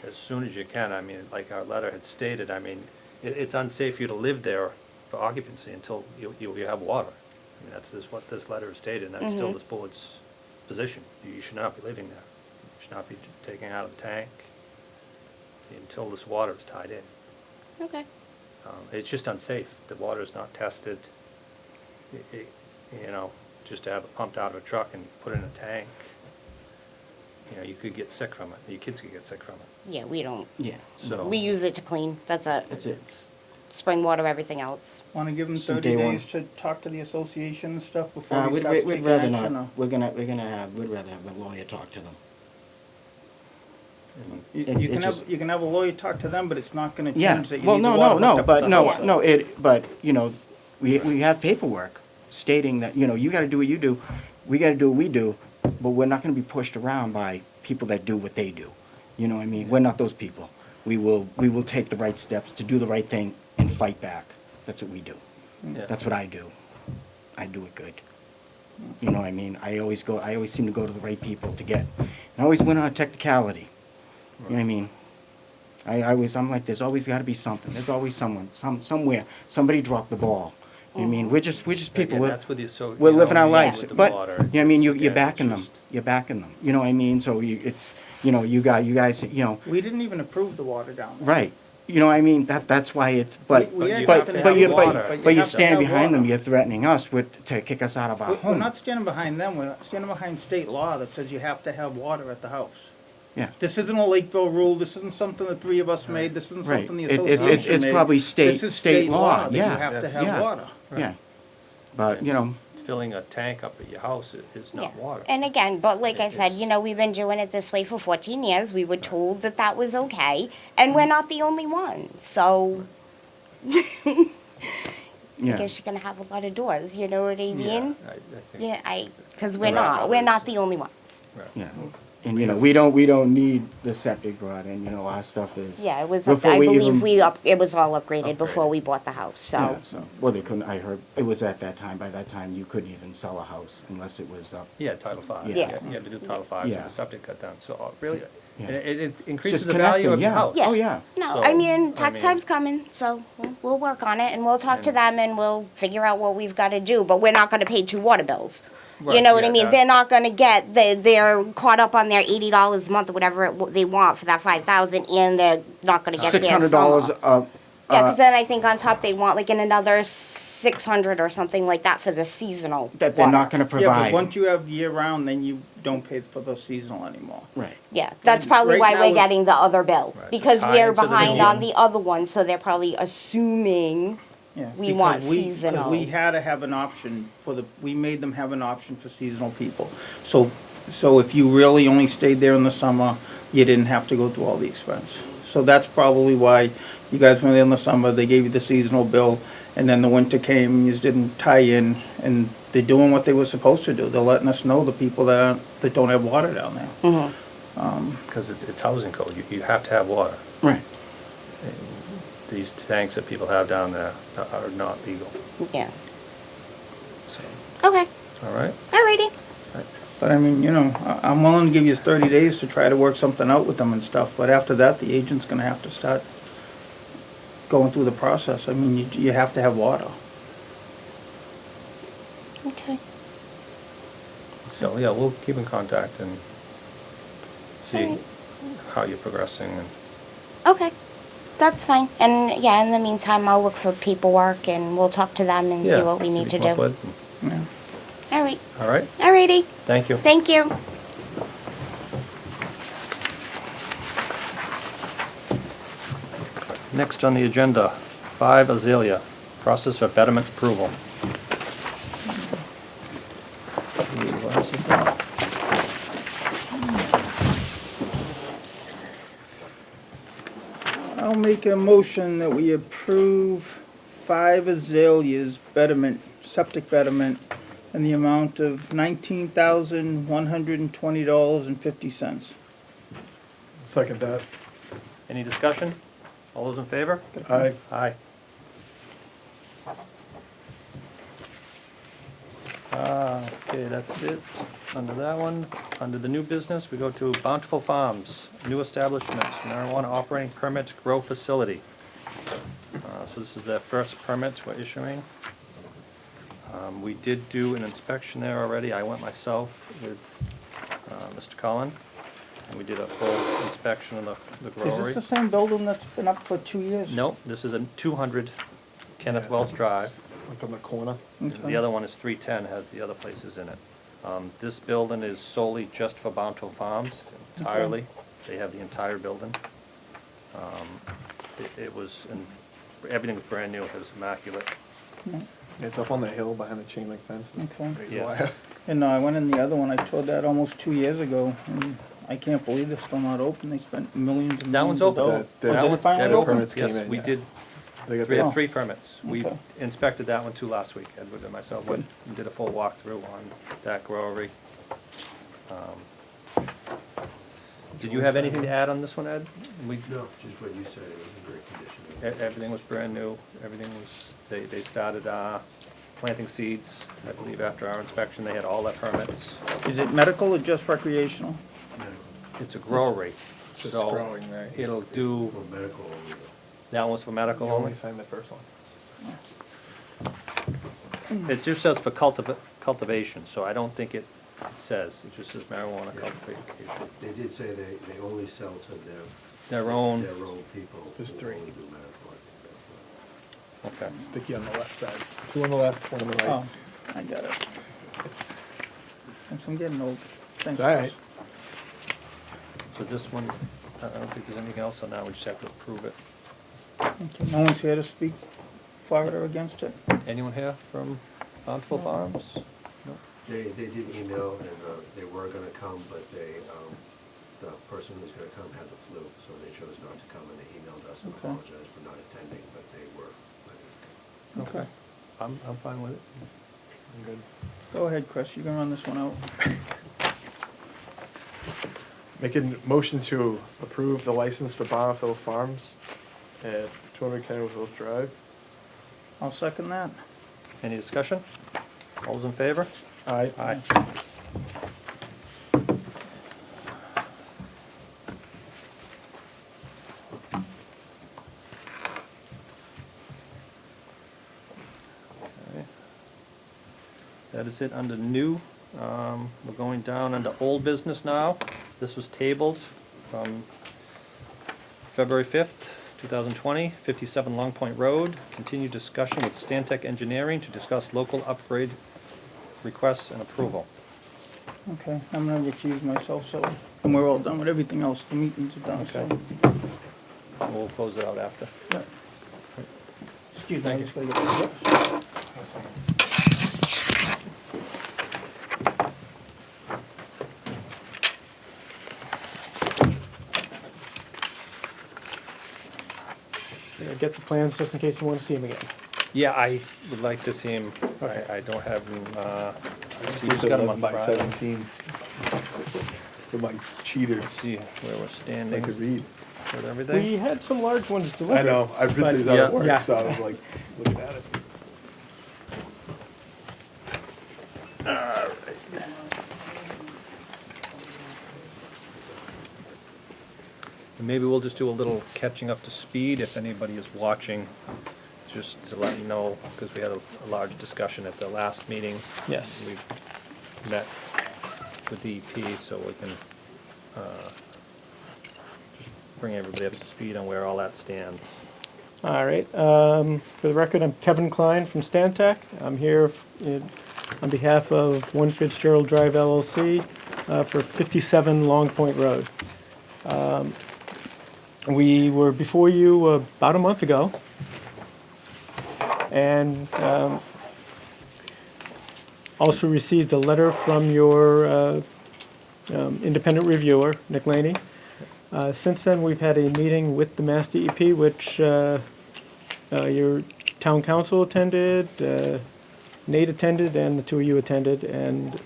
as soon as you can, I mean, like our letter had stated, I mean, it's unsafe for you to live there for occupancy until you have water. I mean, that's what this letter stated, and that's still this board's position. You should not be living there. You should not be taking out of the tank until this water is tied in. Okay. It's just unsafe. The water is not tested. Just to have it pumped out of a truck and put in a tank, you could get sick from it. Your kids could get sick from it. Yeah, we don't, Yeah. So we use it to clean, that's it. That's it. Spring water, everything else. wanna give them Some 30 day one. days to talk to the association and stuff before we We'd start we'd taking rather action, not, or? we'd rather have a lawyer talk to them. You It's- you can it's have, just- you can have a lawyer talk to them, but it's not gonna Yeah, change that you well, need the no, water no, hooked no, up to but the no, house. no, we have paperwork stating that, you gotta do what you do, we gotta do what we do, but we're not gonna be pushed around by people that do what they do. You know what I mean? We're not those people. We will take the right steps to do the right thing and fight back. That's what we do. Yeah. That's what I do. I do it good. You know what I mean? I always seem to go to the right people to get, and I always win on a technicality. You know what I mean? I'm like, there's always gotta be something. There's always someone, somewhere, somebody dropped the ball. You know what I mean? We're just people. Again, We're- that's with the We're living our lives, with the but, water. you know what I mean, So you're again, backing it's them. just- you're backing them, you know what I mean? So it's, you guys, We didn't even approve the water down there. right, you know what I mean? That's why it's, but, We had but, to but have you, water, but you have to stand have behind them, water. you're threatening us to kick us out of our We're home. not standing behind them, we're standing behind state law that says you have to have water at the house. Yeah. This isn't a Lakeville rule, this isn't something the three of us made, this isn't Right. something the It- association it's made. probably This is state law, that you yeah. have to Yes. have Yeah. water. Yeah, but, Filling a tank up at your house is Yeah. not water. And again, but like I said, It's- we've been doing it this way for 14 years. We were told that that was okay, and we're not the only ones. So I yeah. guess you're gonna have a lot of doors. You know what I mean? I think. Yeah, because we're There are not. We're others. not the only ones. Right. Yeah, and we don't need the septic brought in, our stuff is. Yeah, it was. before I believe even- it was all upgraded before Upgraded. we bought the house. So Yeah, well, they couldn't, I heard, it was at that time, by that time, you couldn't even sell a house unless it was up. Yeah, Title V. Yeah. You had to do Title V for Yeah. the septic cut down. So really, Yeah. and it It's increases just the value connecting, of your yeah. house. Yeah. Oh, yeah. no, So, I mean I tax mean- time's coming. So we'll work on it and we'll talk to And- them and we'll figure out what we've got to do. But we're not going to pay 2 water bills. You Right, know what I yeah, mean? that- They're not going to get. They're caught up on their $80 a month or whatever they want for that 5,000, and they're not going to get $600 their of, Yeah, because then I think on top they want like another 600 or something like that for the seasonal. that they're not water. gonna Yeah, but provide. once you have year round, then you don't pay for the seasonal anymore. Right, Yeah, that's probably Right why now we're getting the other bill Right, so because tie we're into the behind bill. on the other one, so they're probably assuming. Yeah, We because want 'cause seasonal. we had to have an option we made them have an option for seasonal people. So if you really only stayed there in the summer, you didn't have to go through all the expense. So that's probably why you guys went there in the summer, they gave you the seasonal bill, and then the winter came, you just didn't tie in, and they're doing what they were supposed to do. They're letting us know the people that don't have water down there. Because it's housing code. You have to have water. right. These tanks that people have down there are not legal. Yeah. So, Okay. all right. Alrighty. But I mean, I'm willing to give you 30 days to try to work something out with them and stuff, but after that, the agent's gonna have to start going through the process. I mean, you have to have water. Okay. So, yeah, we'll keep in contact and see Alright. how you're progressing. And Okay. That's fine. And yeah, in the meantime, I'll look for paperwork and we'll talk to them and see yeah, what we need to come up do. with. Yeah. All right. All right. Alrighty. Thank you. Thank you. Next on the agenda, 5 Azalea, process for betterment approval. I'll make a motion that we approve 5 Azaleas betterment, septic betterment, in the amount of $19,120.50. Second that. Any discussion? All those in favor? Aye. Aye. Okay, that's it. Under that one, under the new business, we go to Bountiful Farms, new establishment, marijuana operating permit grow facility. So this is their first permit we're issuing. We did do an inspection there already. I went myself with Mr. Cullen, and we did a full inspection of the Is growery. this the same building that's been up for 2 years? No, this is a 200 Kenneth Wells Drive. Like on the corner. And Okay. the other one is 310, has the other places in it. This building is solely just for Bountiful Farms entirely. They have the entire building. It was, and everything was brand new, it was immaculate. It's up on the hill behind the chain link fence. Okay. Razor Yeah. wire. And I went in the other one, I toured that almost 2 years ago, and I can't believe they're still not open. They spent millions and That one's millions of open. dollars. The- Oh, that did it one's- finally that open? permits came Yes, in, we yeah. did, They got we had Oh. 3 permits. We Okay. inspected that one too last week. Edward and myself went and did a full walkthrough on that growery. Did you have anything to add on this one, Ed? We, No, just what you said, it was in great condition. everything was brand new, everything was, they started planting seeds, I believe after our inspection, they had all their permits. Is it medical or just recreational? Medical, It's a growery, Just so growing, right? it'll do, for medical only. that one's for medical You only? only signed the first one. It just says for cultivation, so I don't think it It says, it just says marijuana cultivation. They did say they only sell to Their own, their own people. There's who three. only do medical. okay. Sticky on the left side. Two on the left, one on the right. Oh, I got it. Thanks, I'm getting old. Thanks, It's all Chris. So this one, I don't think there's anything else on that, we just have to approve it. Okay, no one's here to speak for it or against it? Anyone here from Bountiful Farms? No? They did email and they were gonna come, but the person who was gonna come had the flu, so they chose not to come, and they emailed us and Okay. apologized for not attending, but they were planning to come. Okay. I'm fine with it. I'm good. Go ahead, Chris, you can run this one out. Making motion to approve the license for Bonneville Farms at 200 Kenilworth Drive. I'll second that. Any discussion? All those in favor? Aye. Aye. Okay. That is it under new. We're going down under old business now. This was tabled from February 5th, 2020, 57 Long Point Road. Continued discussion with Stantec Engineering to discuss local upgrade requests and approval. Okay, I'm gonna recuse myself, so, and we're all done with everything else, the meetings are done, so. Okay. We'll close it out after. Yeah. Excuse me, I Thank just gotta get this. Get the plans just in case you want to see them again. Yeah, I would like to see him. Okay. I don't have him, See you just got him on by Friday. 17s. For my cheaters. See where we're So I standing could read. with everything. We had some large ones delivered. I know, I read but- these out Yeah. at work, Yeah. so I was like, looking at it. And maybe we'll just do a little catching up to speed if anybody is watching, just to let you know, because we had a large discussion at the last meeting. Yes. We met with the EP, so we can just bring everybody up to speed on where all that stands. All right. For the record, I'm Kevin Klein from Stantec. I'm here on behalf of 1 Fitzgerald Drive LLC for 57 Long Point Road. We were before you about a month ago, and also received a letter from your independent reviewer, Nick Laney. Since then, we've had a meeting with the Mass DEP, which your town council attended, Nate attended, and the two of you attended, and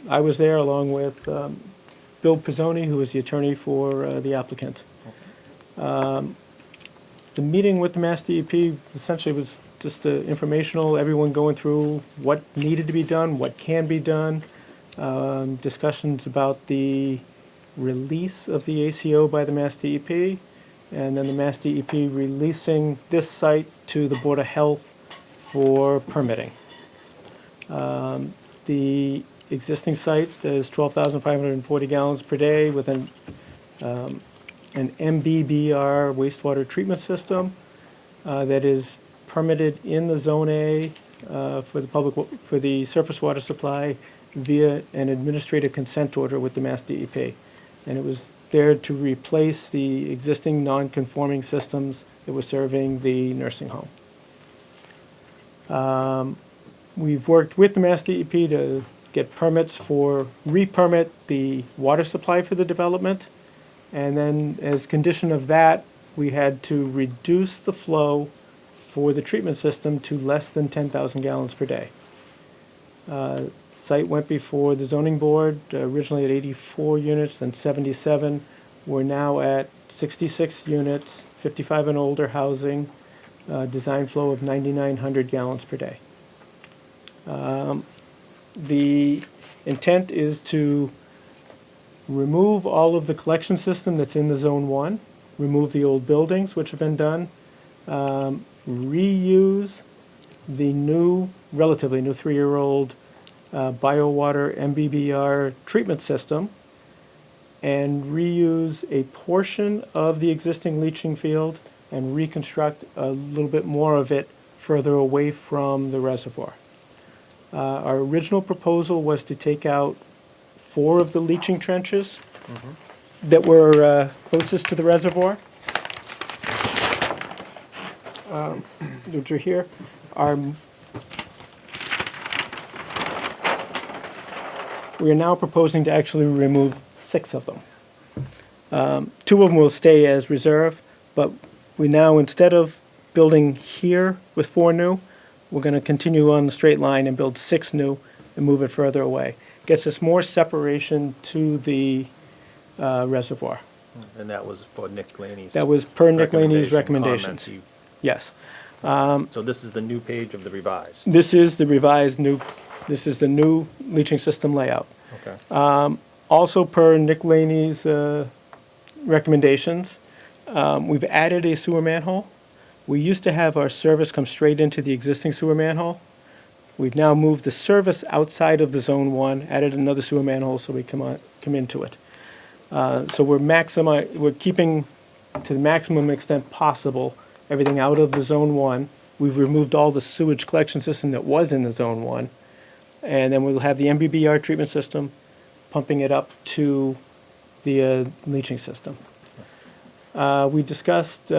I was there along with Bill Pizzoni, who is the attorney for the applicant. The meeting with the Mass DEP essentially was just informational, everyone going through what needed to be done, what can be done, discussions about the release of the ACO by the Mass DEP, and then the Mass DEP releasing this site to the Board of Health for permitting. The existing site is 12,540 gallons per day with an MBBR wastewater treatment system that is permitted in the Zone A for the surface water supply via an administrative consent order with the Mass DEP. And it was there to replace the existing non-conforming systems that were serving the nursing home. We've worked with the Mass DEP to get permits for re-permit the water supply for the development. And then as condition of that, we had to reduce the flow for the treatment system to less than 10,000 gallons per day. Site went before the zoning board, originally at 84 units, then 77. We're now at 66 units, 55 and older housing, design flow of 9,900 gallons per day. The intent is to remove all of the collection system that's in the Zone 1, remove the old buildings, which have been done, reuse the new, relatively new 3-year-old biowater MBBR treatment system and reuse a portion of the existing leaching field and reconstruct a little bit more of it further away from the reservoir. Our original proposal was to take out 4 of the leaching trenches that were closest to the reservoir, which are here. We are now proposing to actually remove 6 of them. 2 of them will stay as reserve, but we now, instead of building here with 4 new, we're going to continue on the straight line and build 6 new and move it further away. Gets us more separation to the reservoir. And that was for Nick Laney's. That was per Nick Laney's recommendation, recommendations. comment. Yes. So this is the new page of the revised. This is the revised new, this is the new leaching system layout. Okay. Also per Nick Laney's recommendations, we've added a sewer manhole. We used to have our service come straight into the existing sewer manhole. We've now moved the service outside of the Zone 1, added another sewer manhole so we come into it. So we're keeping to the maximum extent possible everything out of the Zone 1. We've removed all the sewage collection system that was in the Zone 1. And then we'll have the MBBR treatment system pumping it up to the leaching system. We discussed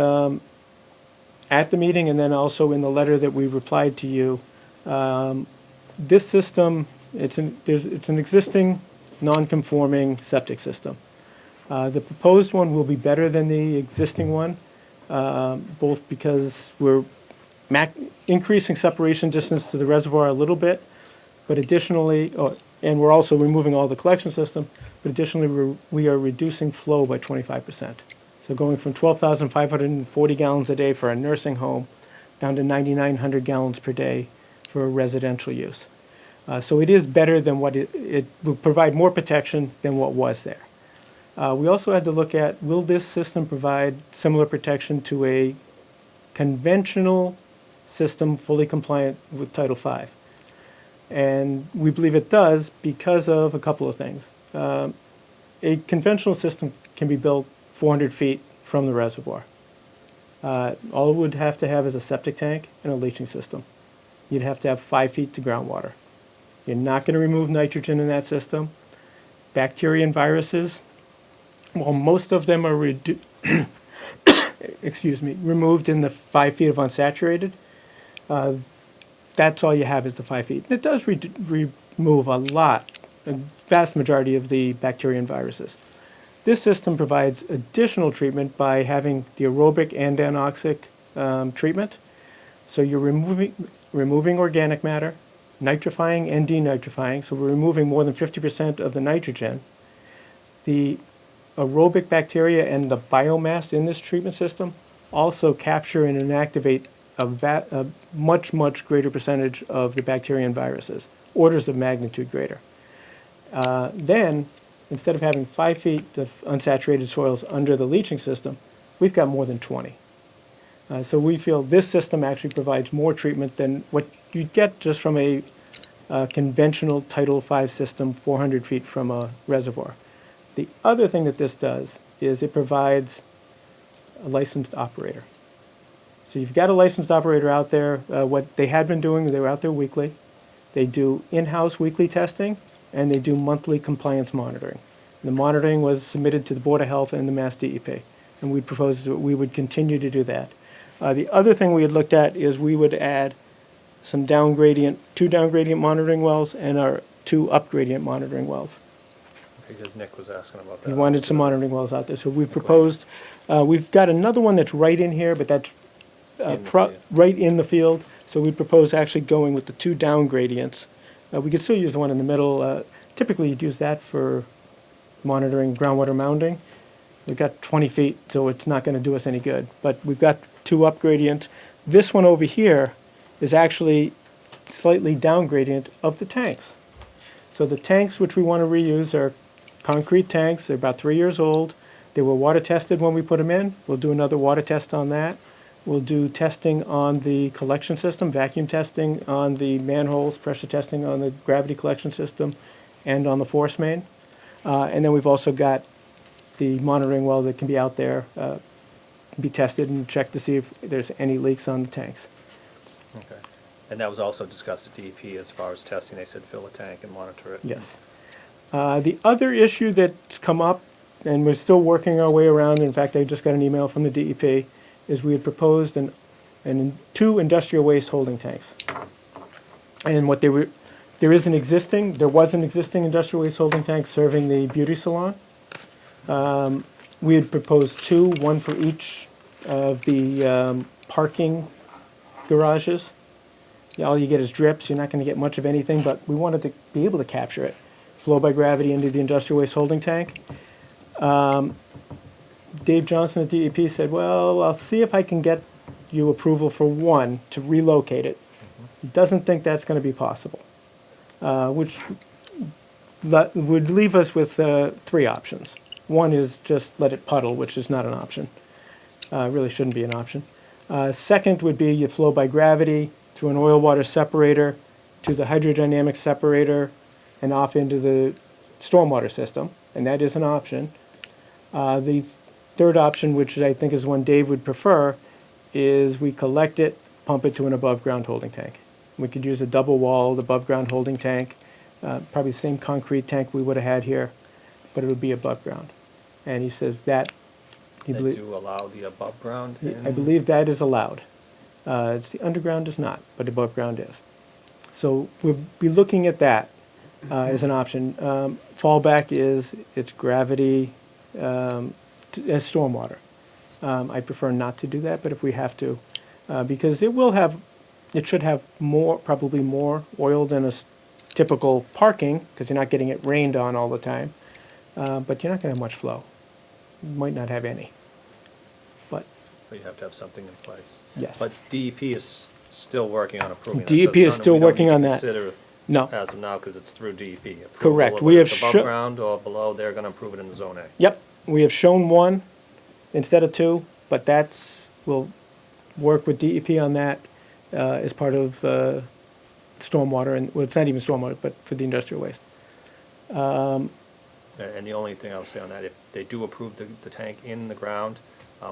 at the meeting and then also in the letter that we replied to you, this system, it's an existing non-conforming septic system. The proposed one will be better than the existing one, both because we're increasing separation distance to the reservoir a little bit, but additionally, and we're also removing all the collection system, but additionally we are reducing flow by 25%. So going from 12,540 gallons a day for a nursing home down to 9,900 gallons per day for residential use. So it is better than what it will provide more protection than what was there. We also had to look at, will this system provide similar protection to a conventional system fully compliant with Title V? And we believe it does because of a couple of things. A conventional system can be built 400 feet from the reservoir. All it would have to have is a septic tank and a leaching system. You'd have to have 5 feet to groundwater. You're not going to remove nitrogen in that system. Bacteria and viruses, well, most of them are removed in the 5 feet of unsaturated. That's all you have is the 5 feet. It does remove a vast majority of the bacteria and viruses. This system provides additional treatment by having the aerobic and anoxic treatment. So you're removing organic matter, nitrifying and denitrifying, so we're removing more than 50% of the nitrogen. The aerobic bacteria and the biomass in this treatment system also capture and inactivate a much, much greater percentage of the bacteria and viruses, orders of magnitude greater. Then, instead of having 5 feet of unsaturated soils under the leaching system, we've got more than 20. So we feel this system actually provides more treatment than what you get just from a conventional Title V system 400 feet from a reservoir. The other thing that this does is it provides a licensed operator. So you've got a licensed operator out there. What they had been doing, they were out there weekly. They do in-house weekly testing, and they do monthly compliance monitoring. The monitoring was submitted to the Board of Health and the Mass DEP, and we proposed that we would continue to do that. The other thing we had looked at is we would add some two down gradient monitoring wells and our 2 up gradient monitoring wells. Because Nick was asking about that. We wanted some monitoring wells out there, so we proposed, we've got another one that's right in here, but that's In the field. right in the field, so we propose actually going with the 2 down gradients. We could still use the one in the middle. Typically, you'd use that for monitoring groundwater mounding. We've got 20 feet, so it's not going to do us any good. But we've got 2 up gradients. This one over here is actually slightly down gradient of the tanks. So the tanks which we want to reuse are concrete tanks. They're about 3 years old. They were water tested when we put them in. We'll do another water test on that. We'll do testing on the collection system, vacuum testing on the manholes, pressure testing on the gravity collection system, and on the force main. And then we've also got the monitoring well that can be out there, be tested and checked to see if there's any leaks on the tanks. Okay. And that was also discussed at DEP as far as testing. They said fill a tank and monitor it. Yes. The other issue that's come up, and we're still working our way around, in fact, I just got an email from the DEP, is we had proposed two industrial waste holding tanks. And what there was an existing industrial waste holding tank serving the beauty salon. We had proposed two, one for each of the parking garages. Yeah, all you get is drips, you're not gonna get much of anything, but we wanted to be able to capture it. Flow by gravity into the industrial waste holding tank. Dave Johnson at DEP said, well, I'll see if I can get you approval for one to relocate it. He doesn't think that's gonna be possible, which would leave us with three options. One is just let it puddle, which is not an option. Really shouldn't be an option. Second would be you flow by gravity through an oil-water separator to the hydrodynamic separator and off into the stormwater system, and that is an option. The third option, which I think is one Dave would prefer, is we collect it, pump it to an above-ground holding tank. We could use a double-walled above-ground holding tank, probably the same concrete tank we would have had here, but it would be above ground. And he says that he They believes. do allow the above ground? I believe that is allowed. It's the underground is not, but above ground is. So we'll be looking at that as an option. Fallback is it's gravity as stormwater. I prefer not to do that, but if we have to, because it should have probably more oil than a typical parking, because you're not getting it rained on all the time. But you're not going to have much flow. You might not have any. But But you have to have something in place. yes. But DEP is still working on approving that. DEP so is it's still something we don't working need to on that. Consider No. as of now, because it's through DEP. approval, Correct. whether We have it's above ground or below, they're gonna approve it in the Zone A. Yep. We have shown one instead of two, but we'll work with DEP on that as part of stormwater, and well, it's not even stormwater, but for the industrial waste. And the only thing I would say on that, if they do approve the tank in the ground,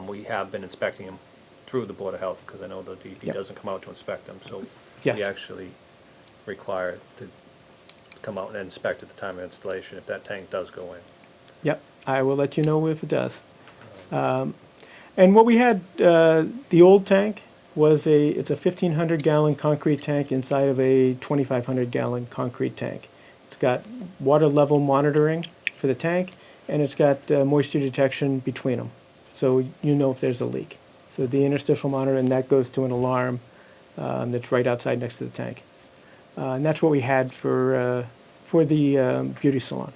we have been inspecting them through the Board of Health, because I know the DEP Yep. doesn't come out to inspect them, so Yes. we actually require to come out and inspect at the time of installation if that tank does go in. Yep, I will let you know if it does. And what we had, the old tank it's a 1,500 gallon concrete tank inside of a 2,500 gallon concrete tank. It's got water level monitoring for the tank, and it's got moisture detection between them, so you know if there's a leak. So the interstitial monitor, and that goes to an alarm that's right outside next to the tank. And that's what we had for the beauty salon.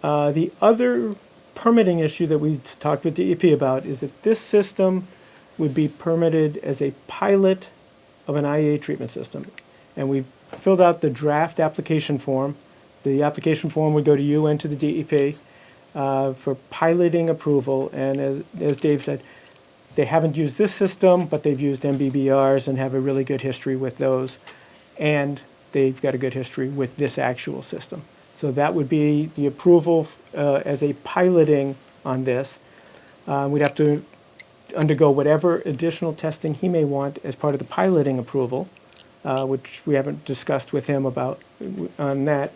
Okay. The other permitting issue that we talked with DEP about is that this system would be permitted as a pilot of an IEA treatment system. And we filled out the draft application form. The application form would go to you and to the DEP for piloting approval. And as Dave said, they haven't used this system, but they've used MBBRs and have a really good history with those. And they've got a good history with this actual system. So that would be the approval as a piloting on this. We'd have to undergo whatever additional testing he may want as part of the piloting approval, which we haven't discussed with him about on that.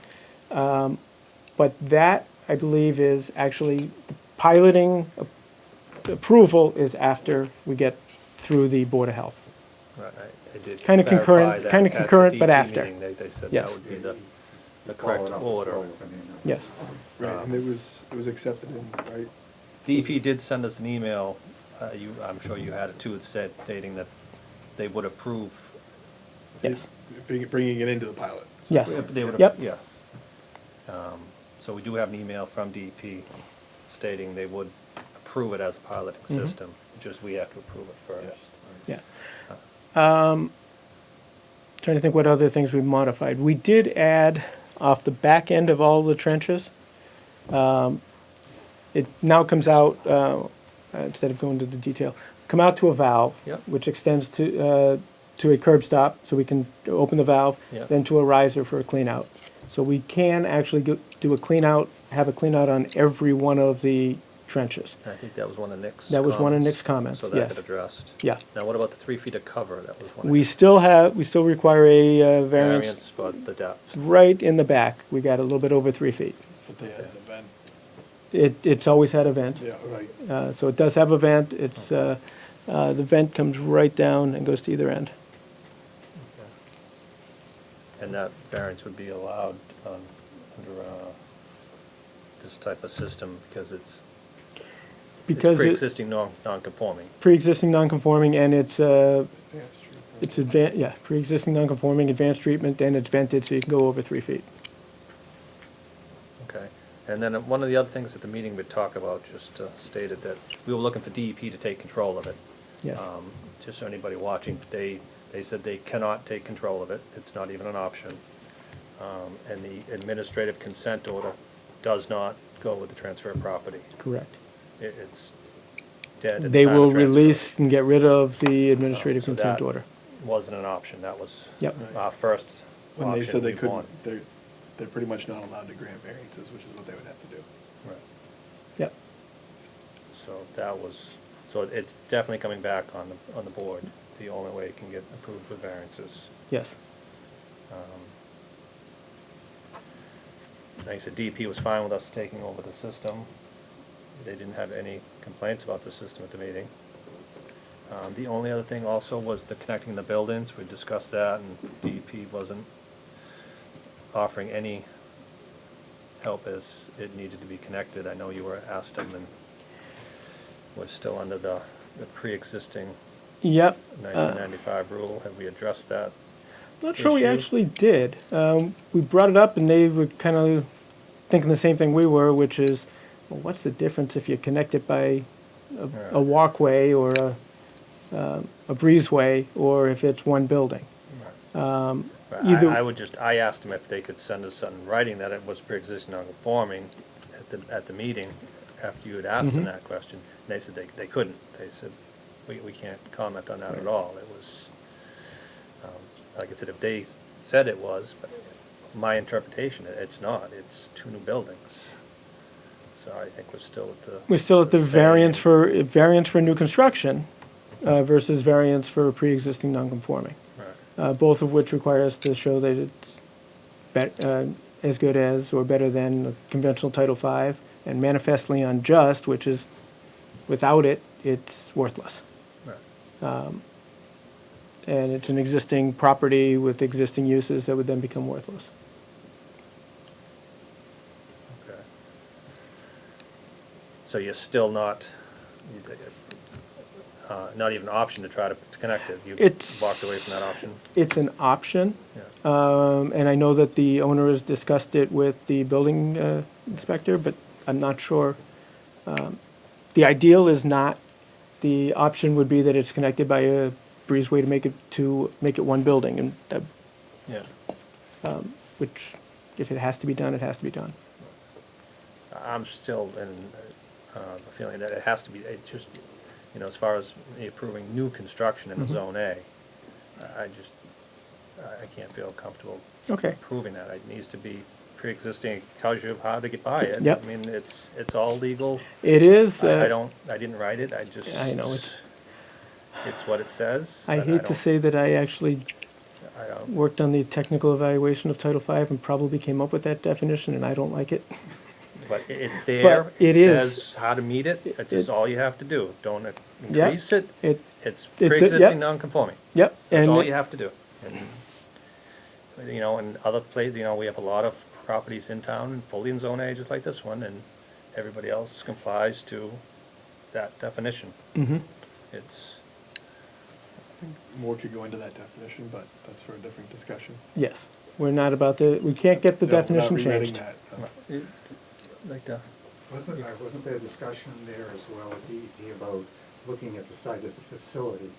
But that, I believe, is actually the piloting approval is after we get through the Board of Health. Right, I did Kinda verify concurrent- that kinda at the concurrent, but DEP after. meeting. They said Yes. that would be the correct order. Yes. Right, and it was accepted in, right? DEP did send us an email, I'm sure you had it too, stating that they would approve. Yes. Bringing it into the pilot. Yes. They would, Yep. yes. So we do have an email from DEP stating they would approve it as a piloting Mm-hmm. system, just we have to approve it first. Yeah. Trying to think what other things we modified. We did add off the back end of all the trenches. It now comes out, instead of going to the detail, come out to a valve, Yep. which extends to a curb stop, so we can open the valve, Yep. then to a riser for a clean out. So we can actually do a clean out, have a clean out on every one of the trenches. I think that was one of Nick's That was one of comments. Nick's comments, So that yes. got addressed. Yeah. Now, what about the 3 feet of cover? That was one of We his still require a variance variance for the depth. right in the back. We got a little bit over 3 feet. But they had an event. It's always had a vent. Yeah, right. So it does have a vent. It's, the vent comes right down and goes to either end. And that variance would be allowed under this type of system because it's Because pre-existing non-conforming. pre-existing non-conforming and it's, Advanced treatment. yeah, pre-existing non-conforming, advanced treatment, and it's vented so you can go over 3 feet. Okay. And then one of the other things at the meeting we'd talk about, just stated that we were looking for DEP to take control of it. Yes. Just so anybody watching, they said they cannot take control of it. It's not even an option. And the administrative consent order does not go with the transfer of property. Correct. It's dead at the They time of will transfer. release and get rid of the administrative So consent that order. Wasn't an option. That was Yep. our first When they option said they we couldn't, wanted. they're pretty much not allowed to grant variances, which is what they would have to do. Right. Yep. So that was, so it's definitely coming back on the board. The only way it can get approved with variances. Yes. Like I said, DEP was fine with us taking over the system. They didn't have any complaints about the system at the meeting. The only other thing also was the connecting the buildings. We discussed that, and DEP wasn't offering any help as it needed to be connected. I know you were asked them, and we're still under the pre-existing Yep. 1995 rule. Have we addressed that? Not sure we issue? actually did. We brought it up and they were kind of thinking the same thing we were, which is, well, what's the difference if you connect it by a walkway or a breezeway, or if it's one building? Right, Either- I asked them if they could send us in writing that it was pre-existing non-conforming at the meeting after you had asked them that question. And they said they couldn't. They said, we can't comment on that at all. It was, like I said, if they said it was, but my interpretation, it's not. It's 2 new buildings. So I think we're still at the. We're still at the same- variance for new construction versus variance for pre-existing non-conforming. Right. Both of which require us to show that it's as good as or better than a conventional Title V, and manifestly unjust, which is, without it, it's worthless. Right. And it's an existing property with existing uses that would then become worthless. Okay. So you're still not even an option to try to connect it? You It's- walked away from that option? It's an option, Yeah. and I know that the owner has discussed it with the building inspector, but I'm not sure. The ideal is not, the option would be that it's connected by a breezeway to make it one building, and Yeah. which, if it has to be done, it has to be done. I'm still in the feeling that it has to be, it just, as far as me approving new construction in the Zone A, I can't feel comfortable Okay. approving that. It needs to be pre-existing. It tells you how to get by it. Yep. I mean, it's all legal. It is. I didn't write it. I know, It's what it says. I but hate to don't- say that I actually I don't, worked on the technical evaluation of Title V and probably came up with that definition, and I don't like it. but it's there. But it says is. how to meet it. That's just It- all you have to do. Don't Yeah. increase it. It, It's It- pre-existing yep. non-conforming. yep. That's And all you have to do. And, in other places, we have a lot of properties in town fully in Zone A, just like this one, and everybody else complies to that definition. Mhm. It's, More could go into that definition, but that's for a different discussion. Yes, we can't get the Yeah, we're not definition rewriting changed. that. like the, Wasn't there a discussion there as well at DEP about looking at the site as a facility?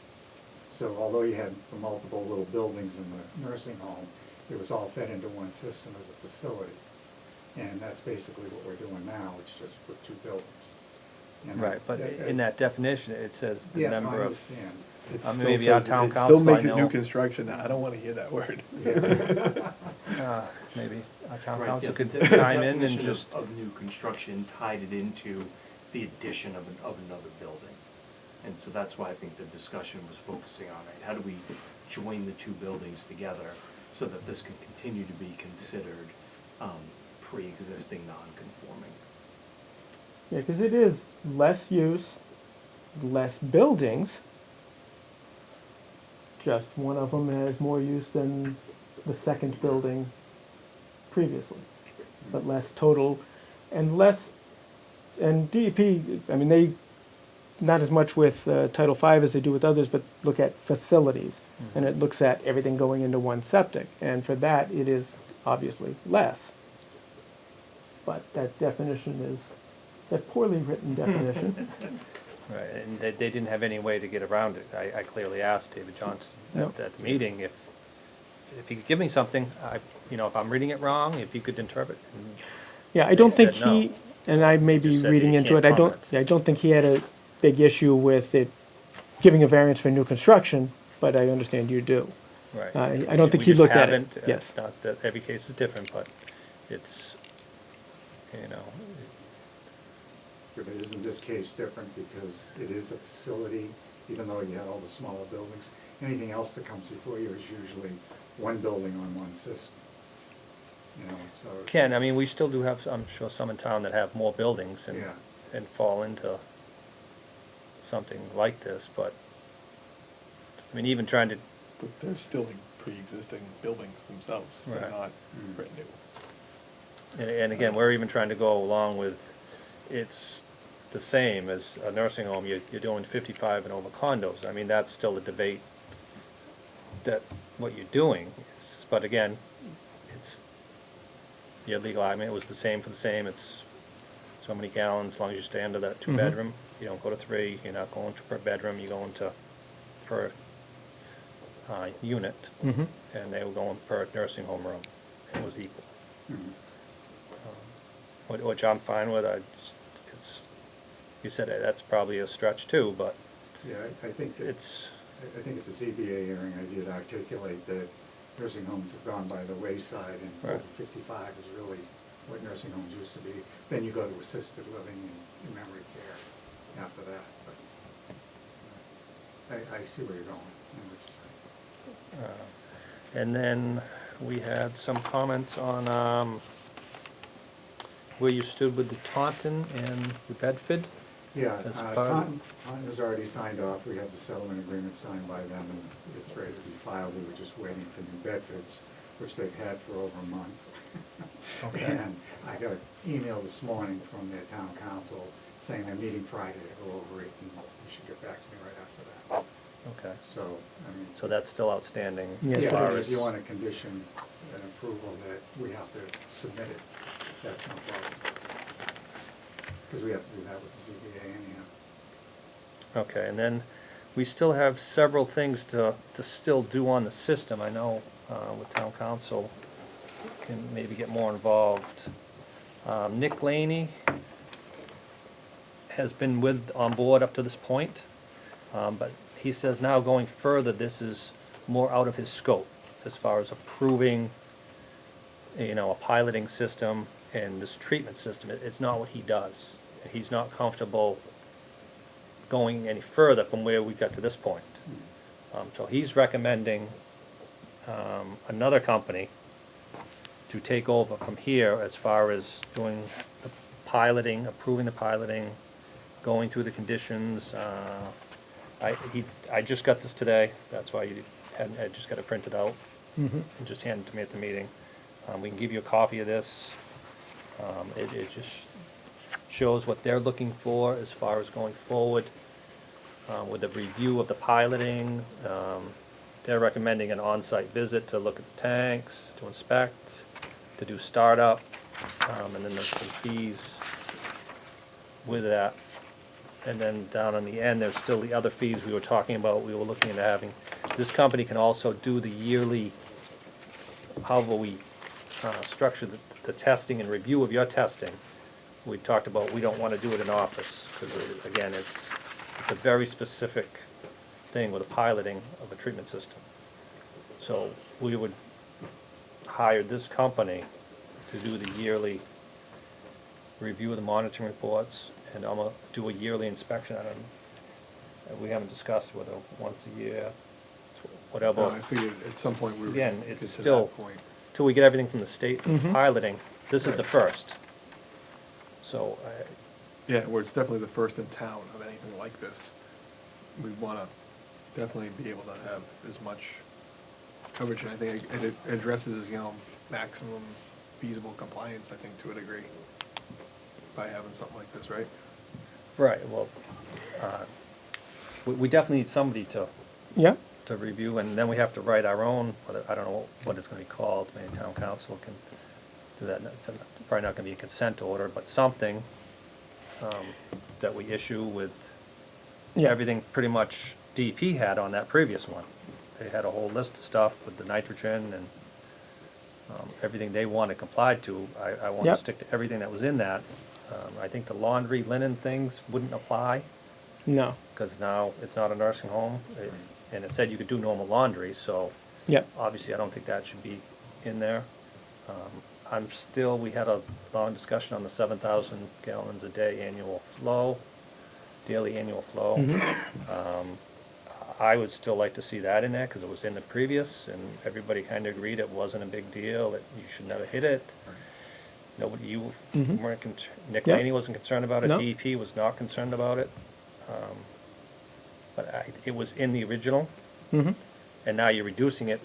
So although you had the multiple little buildings in the nursing home, it was all fed into one system as a facility. And that's basically what we're doing now, it's just with 2 buildings. you know. Right, but in that definition, it says the Yeah, I number of, understand. It mean, still maybe our says- town it still council, I makes it new know. construction. I don't wanna hear that word. maybe our town Right, council yeah, could the chime in and definition of- just, Of new construction tied it into the addition of another building. And so that's why I think the discussion was focusing on it. How do we join the two buildings together so that this can continue to be considered pre-existing non-conforming? Yeah, because it is less use, less buildings. Just one of them has more use than the second building previously, but less total, and less, and DEP, I mean, they, not as much with Title V as they do with others, but look at facilities, and it looks at everything going into one septic, and for that, it is obviously less. But that definition is, that poorly written definition. right, and they didn't have any way to get around it. I clearly asked David Johnson Yep. at the meeting if he could give me something, if I'm reading it wrong, if he could interpret. And Yeah, I They don't think said no. he, and I may He be just said reading he into it, can't I don't, comment. yeah, I don't think he had a big issue with it giving a variance for new construction, but I understand you do. Right. I don't think We he just looked at it, haven't, yes. Not that every case is different, but it's, Yeah, but isn't this case different because it is a facility, even though you had all the smaller buildings? Anything else that comes before you is usually one building on one system. You know, so. Ken, I mean, we still do have, I'm sure, some in town that have more buildings and, Yeah. and fall into something like this, but, I mean, even trying to, But they're still like pre-existing buildings themselves. They're Right. not Mm. brand new. and again, we're even trying to go along with, it's the same as a nursing home, you're doing 55 and over condos. I mean, that's still a debate that, what you're doing, but again, it's, your legal, I mean, it was the same for the same, it's so many gallons, as long as you stay under that Mhm. two-bedroom, you don't go to three, you're not going to per bedroom, you're going to per unit, Mhm. and they were going per nursing home room, it was equal. Mhm. Which I'm fine with, it's, you said that's probably a stretch too, but Yeah, I think that. it's, I think at the ZBA hearing, I did articulate that nursing homes have gone by the wayside, and Right. over 55 is really what nursing homes used to be. Then you go to assisted living and memory care after that, but I see where you're going, and what you're saying. and then we had some comments on, where you stood with the Taunton and the Bedford. Yeah, As part of- Taunton has already signed off, we have the settlement agreement signed by them, and it's ready to be filed, we were just waiting for New Bedford's, which they've had for over a month. Okay. And I got an email this morning from their town council saying they're meeting Friday to go over it, and you should get back to me right after that. Okay, So, I mean. so that's still outstanding Yes, as it far is. as. If you want a condition and approval that we have to submit it, that's no problem. Because we have to do that with the ZBA anyhow. Okay, and then we still have several things to still do on the system. I know with town council can maybe get more involved. Nick Laney has been on board up to this point, but he says now going further, this is more out of his scope as far as approving, a piloting system and this treatment system. It's not what he does. He's not comfortable going any further from where we got to this point. So he's recommending another company to take over from here as far as doing the piloting, approving the piloting, going through the conditions. I just got this today, that's why I just got it printed out Mhm. and just handed it to me at the meeting. We can give you a copy of this. It just shows what they're looking for as far as going forward with the review of the piloting. They're recommending an on-site visit to look at the tanks, to inspect, to do startup, and then there's some fees with that. And then down on the end, there's still the other fees we were talking about, we were looking into having. This company can also do the yearly, however we structure the testing and review of your testing. we talked about, we don't wanna do it in office, because again, it's a very specific thing with a piloting of a treatment system. So we would hire this company to do the yearly review of the monitoring reports, and I'm gonna do a yearly inspection on them. We haven't discussed whether once a year, whatever. No, I figured at some point we were Again, gonna get it's to still, that point. till we get everything from the state, from Mhm. piloting, this is the first. So, Yeah, where it's definitely the first in town of anything like this. We wanna definitely be able to have as much coverage, and I think it addresses, you know, maximum feasible compliance, I think, to a degree, by having something like this, right? right, well, we definitely need somebody Yeah, to review, and then we have to write our own, but I don't know what it's gonna be called, maybe town council can do that. It's probably not gonna be a consent order, but something, that we issue with yeah. everything pretty much DEP had on that previous one. They had a whole list of stuff with the nitrogen and, everything they wanted complied to. I want to Yep. stick to everything that was in that. I think the laundry, linen things wouldn't apply, No, because now it's not a nursing home, and it said you could do normal laundry, so yeah, obviously I don't think that should be in there. We had a long discussion on the 7,000 gallons a day annual flow, daily annual flow. Mhm. I would still like to see that in there, because it was in the previous, and everybody kind of agreed it wasn't a big deal, that you should never hit it. Nobody, you Mhm. weren't, Nick Yeah. Laney wasn't concerned about it, No. DEP was not concerned about it. But it was in the original, mhm, and now you're reducing it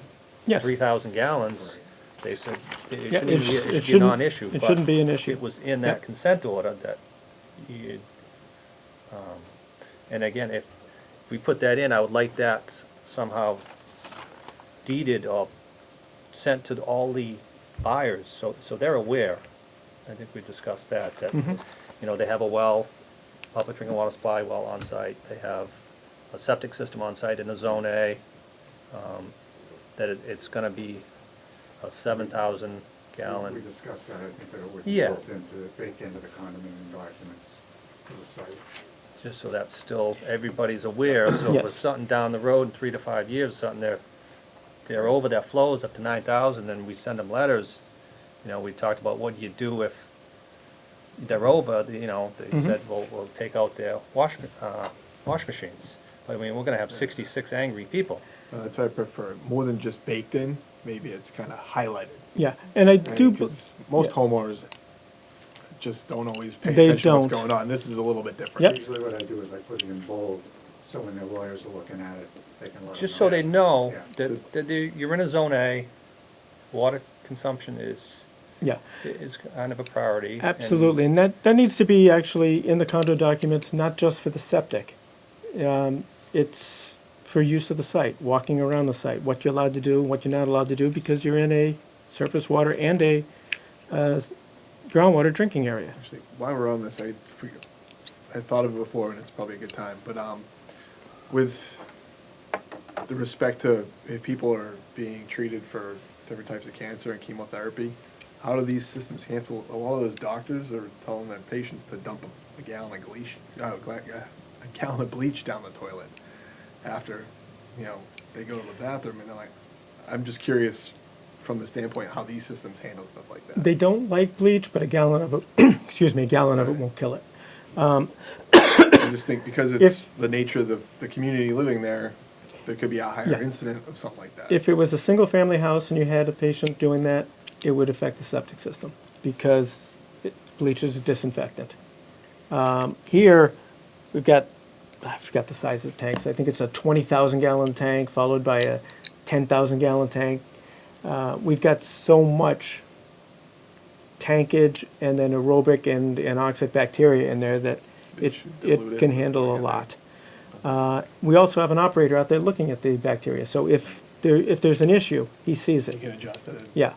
yes. 3,000 gallons. They said it Yeah, shouldn't be, it should be a shouldn't- non-issue. It but shouldn't be an issue. It was in Yeah. that consent order that you, and again, if we put that in, I would like that somehow deeded or sent to all the buyers, so they're aware. I think we discussed that, Mhm. you know, they have a well, public drinking water supply well on site, they have a septic system on site in a Zone A, that it's gonna be a 7,000 We gallon. discussed that, I think that it would be Yeah. baked into the condominium documents for the site. Just so that's still, everybody's aware, so Yes. if something down the road in 3 to 5 years, something they're over their flows up to 9,000, and we send them letters, you know, we talked about what you do if they're over, you know, they Mhm. said, well, we'll take out their wash machines. But I mean, we're gonna have 66 angry people. That's what I prefer, more than just baked in, maybe it's kinda highlighted. Yeah, and I right? do, 'Cause most yeah. homeowners just don't always pay They attention to what's don't. going on. This is a little bit different. Yep. Usually what I do is I put it in bold, so when their lawyers are looking at it, they can let them Just so they know Yeah. that you're in a Zone A, water consumption is yeah, kind of a priority. and- absolutely, and that needs to be actually in the condo documents, not just for the septic. It's for use of the site, walking around the site, what you're allowed to do, what you're not allowed to do, because you're in a surface water and a groundwater drinking area. Actually, while we're on this, I thought of it before, and it's probably a good time, but, with the respect to if people are being treated for different types of cancer and chemotherapy, how do these systems handle, a lot of those doctors are telling their patients to dump a gallon of bleach, a gallon of bleach down the toilet after, you know, they go to the bathroom, and they're like, I'm just curious from the standpoint how these systems handle stuff like that. They don't like bleach, but a gallon of it, excuse me, a gallon of it won't kill it. I just think because it's If- the nature of the community living there, there could be a higher Yeah. incident of something like that. If it was a single-family house and you had a patient doing that, it would affect the septic system, because bleach is a disinfectant. Here, we've got, I forgot the size of the tanks, I think it's a 20,000 gallon tank, followed by a 10,000 gallon tank. We've got so much tankage and then aerobic and oxic bacteria in there that It should dilute it it can handle a before you lot. We also have an operator out there looking at the bacteria, so if there's an issue, he sees You it. can adjust it. Yeah.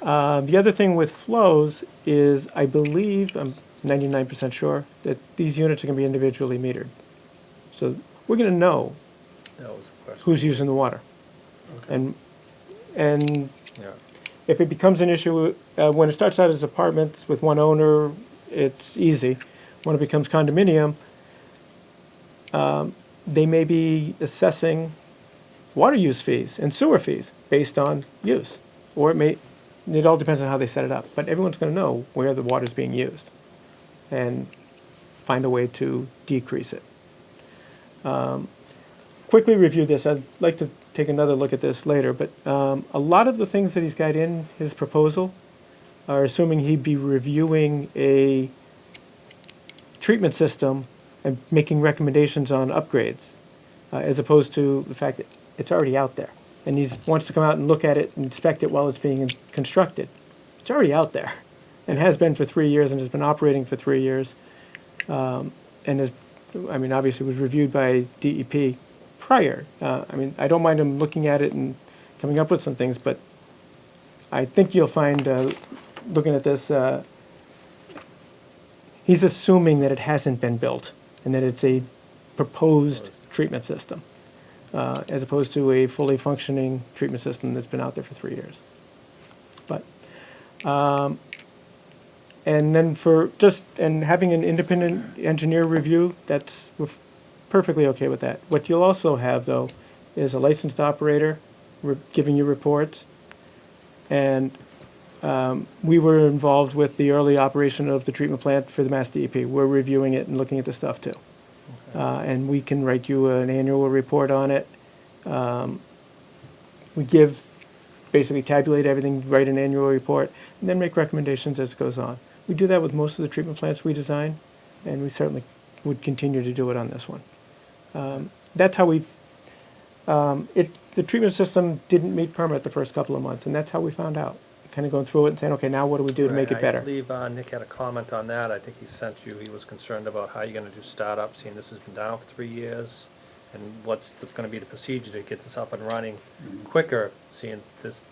Okay. The other thing with flows is, I believe, I'm 99% sure, that these units are gonna be individually metered. So we're gonna know That was the question. who's using the water. Okay. And Yeah. if it becomes an issue, when it starts out as apartments with one owner, it's easy. When it becomes condominium, they may be assessing water use fees and sewer fees based on use. Or it all depends on how they set it up. But everyone's gonna know where the water's being used and find a way to decrease it. Quickly review this. I'd like to take another look at this later, but a lot of the things that he's got in his proposal are assuming he'd be reviewing a treatment system and making recommendations on upgrades, as opposed to the fact that it's already out there. And he wants to come out and look at it and inspect it while it's being constructed. It's already out there and has been for 3 years and has been operating for 3 years. And obviously was reviewed by DEP prior. I don't mind him looking at it and coming up with some things, but I think you'll find, looking at this, he's assuming that it hasn't been built and that it's a proposed treatment system, as opposed to a fully functioning treatment system that's been out there for 3 years. But, and then and having an independent engineer review, we're perfectly okay with that. What you'll also have, though, is a licensed operator giving you reports. And we were involved with the early operation of the treatment plant for the Mass DEP. We're reviewing it and looking at the stuff, too. And we can write you an annual report on it. We basically tabulate everything, write an annual report, and then make recommendations as it goes on. We do that with most of the treatment plants we design, and we certainly would continue to do it on this one. That's how the treatment system didn't meet permit the first couple of months, and that's how we found out. Kind of going through it and saying, okay, now what do we do to make it better? I believe Nick had a comment on that. I think he was concerned about how you're gonna do startup, seeing this has been down for 3 years, and what's gonna be the procedure to get this up and running quicker, seeing this,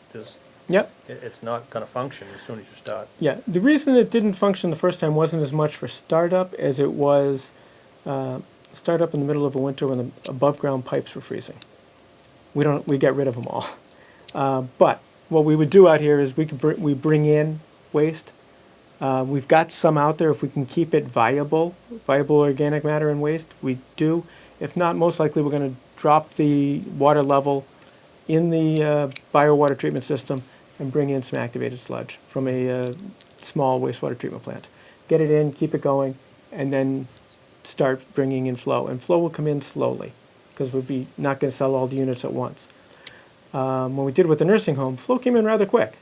Yep. it's not gonna function as soon as you start. Yeah, the reason it didn't function the first time wasn't as much for startup as it was startup in the middle of a winter when the above ground pipes were freezing. We got rid of them all. But what we would do out here is we bring in waste. We've got some out there. If we can keep it viable organic matter and waste, we do. If not, most likely we're going to drop the water level in the biowater treatment system and bring in some activated sludge from a small wastewater treatment plant. Get it in, keep it going, and then start bringing in flow. And flow will come in slowly because we'll be not going to sell all the units at once. When we did it with the nursing home, flow came in rather quick.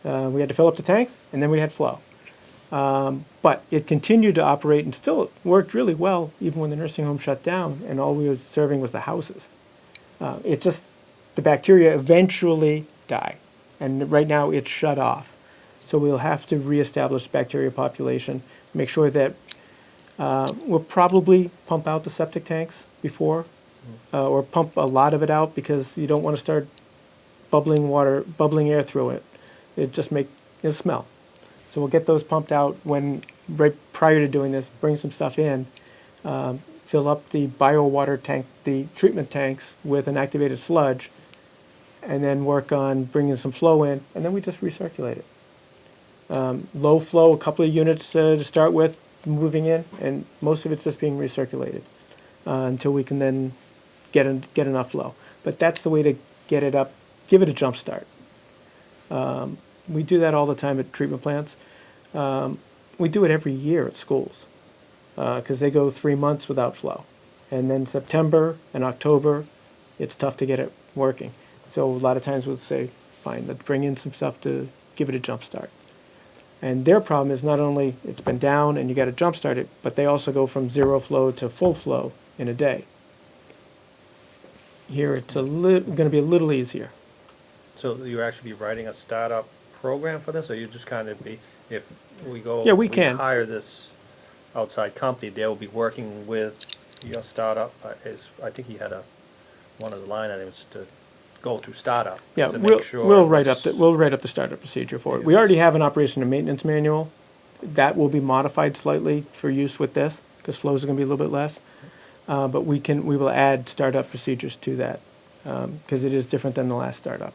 We had to fill up the tanks, and then we had flow. But it continued to operate and still worked really well even when the nursing home shut down and all we were serving was the houses. The bacteria eventually die, and right now it's shut off. So we'll have to reestablish bacteria population, make sure that we'll probably pump out the septic tanks before, or pump a lot of it out because you don't want to start bubbling air through it. It'll smell. So we'll get those pumped out right prior to doing this, bring some stuff in, fill up the biowater tank, the treatment tanks with an activated sludge, and then work on bringing some flow in, and then we just recirculate it. Low flow, a couple of units to start with, moving in, and most of it's just being recirculated until we can then get enough flow. But that's the way to get it up, give it a jump start. We do that all the time at treatment plants. We do it every year at schools because they go 3 months without flow. And then September and October, it's tough to get it working. So a lot of times we'll say, fine, let's bring in some stuff to give it a jump start. And their problem is not only it's been down and you got to jump start it, but they also go from zero flow to full flow in a day. Here it's going to be a little easier. So you're actually writing a startup program for this, or you just kind of if we go, Yeah, we can. hire this outside company, they will be working with your startup. I think he had one of the line items to go through startup. Yeah, to make sure we'll write up the startup procedure for it. We already have an operation and maintenance manual. That will be modified slightly for use with this because flows are going to be a little bit less. But we will add startup procedures to that because it is different than the last startup.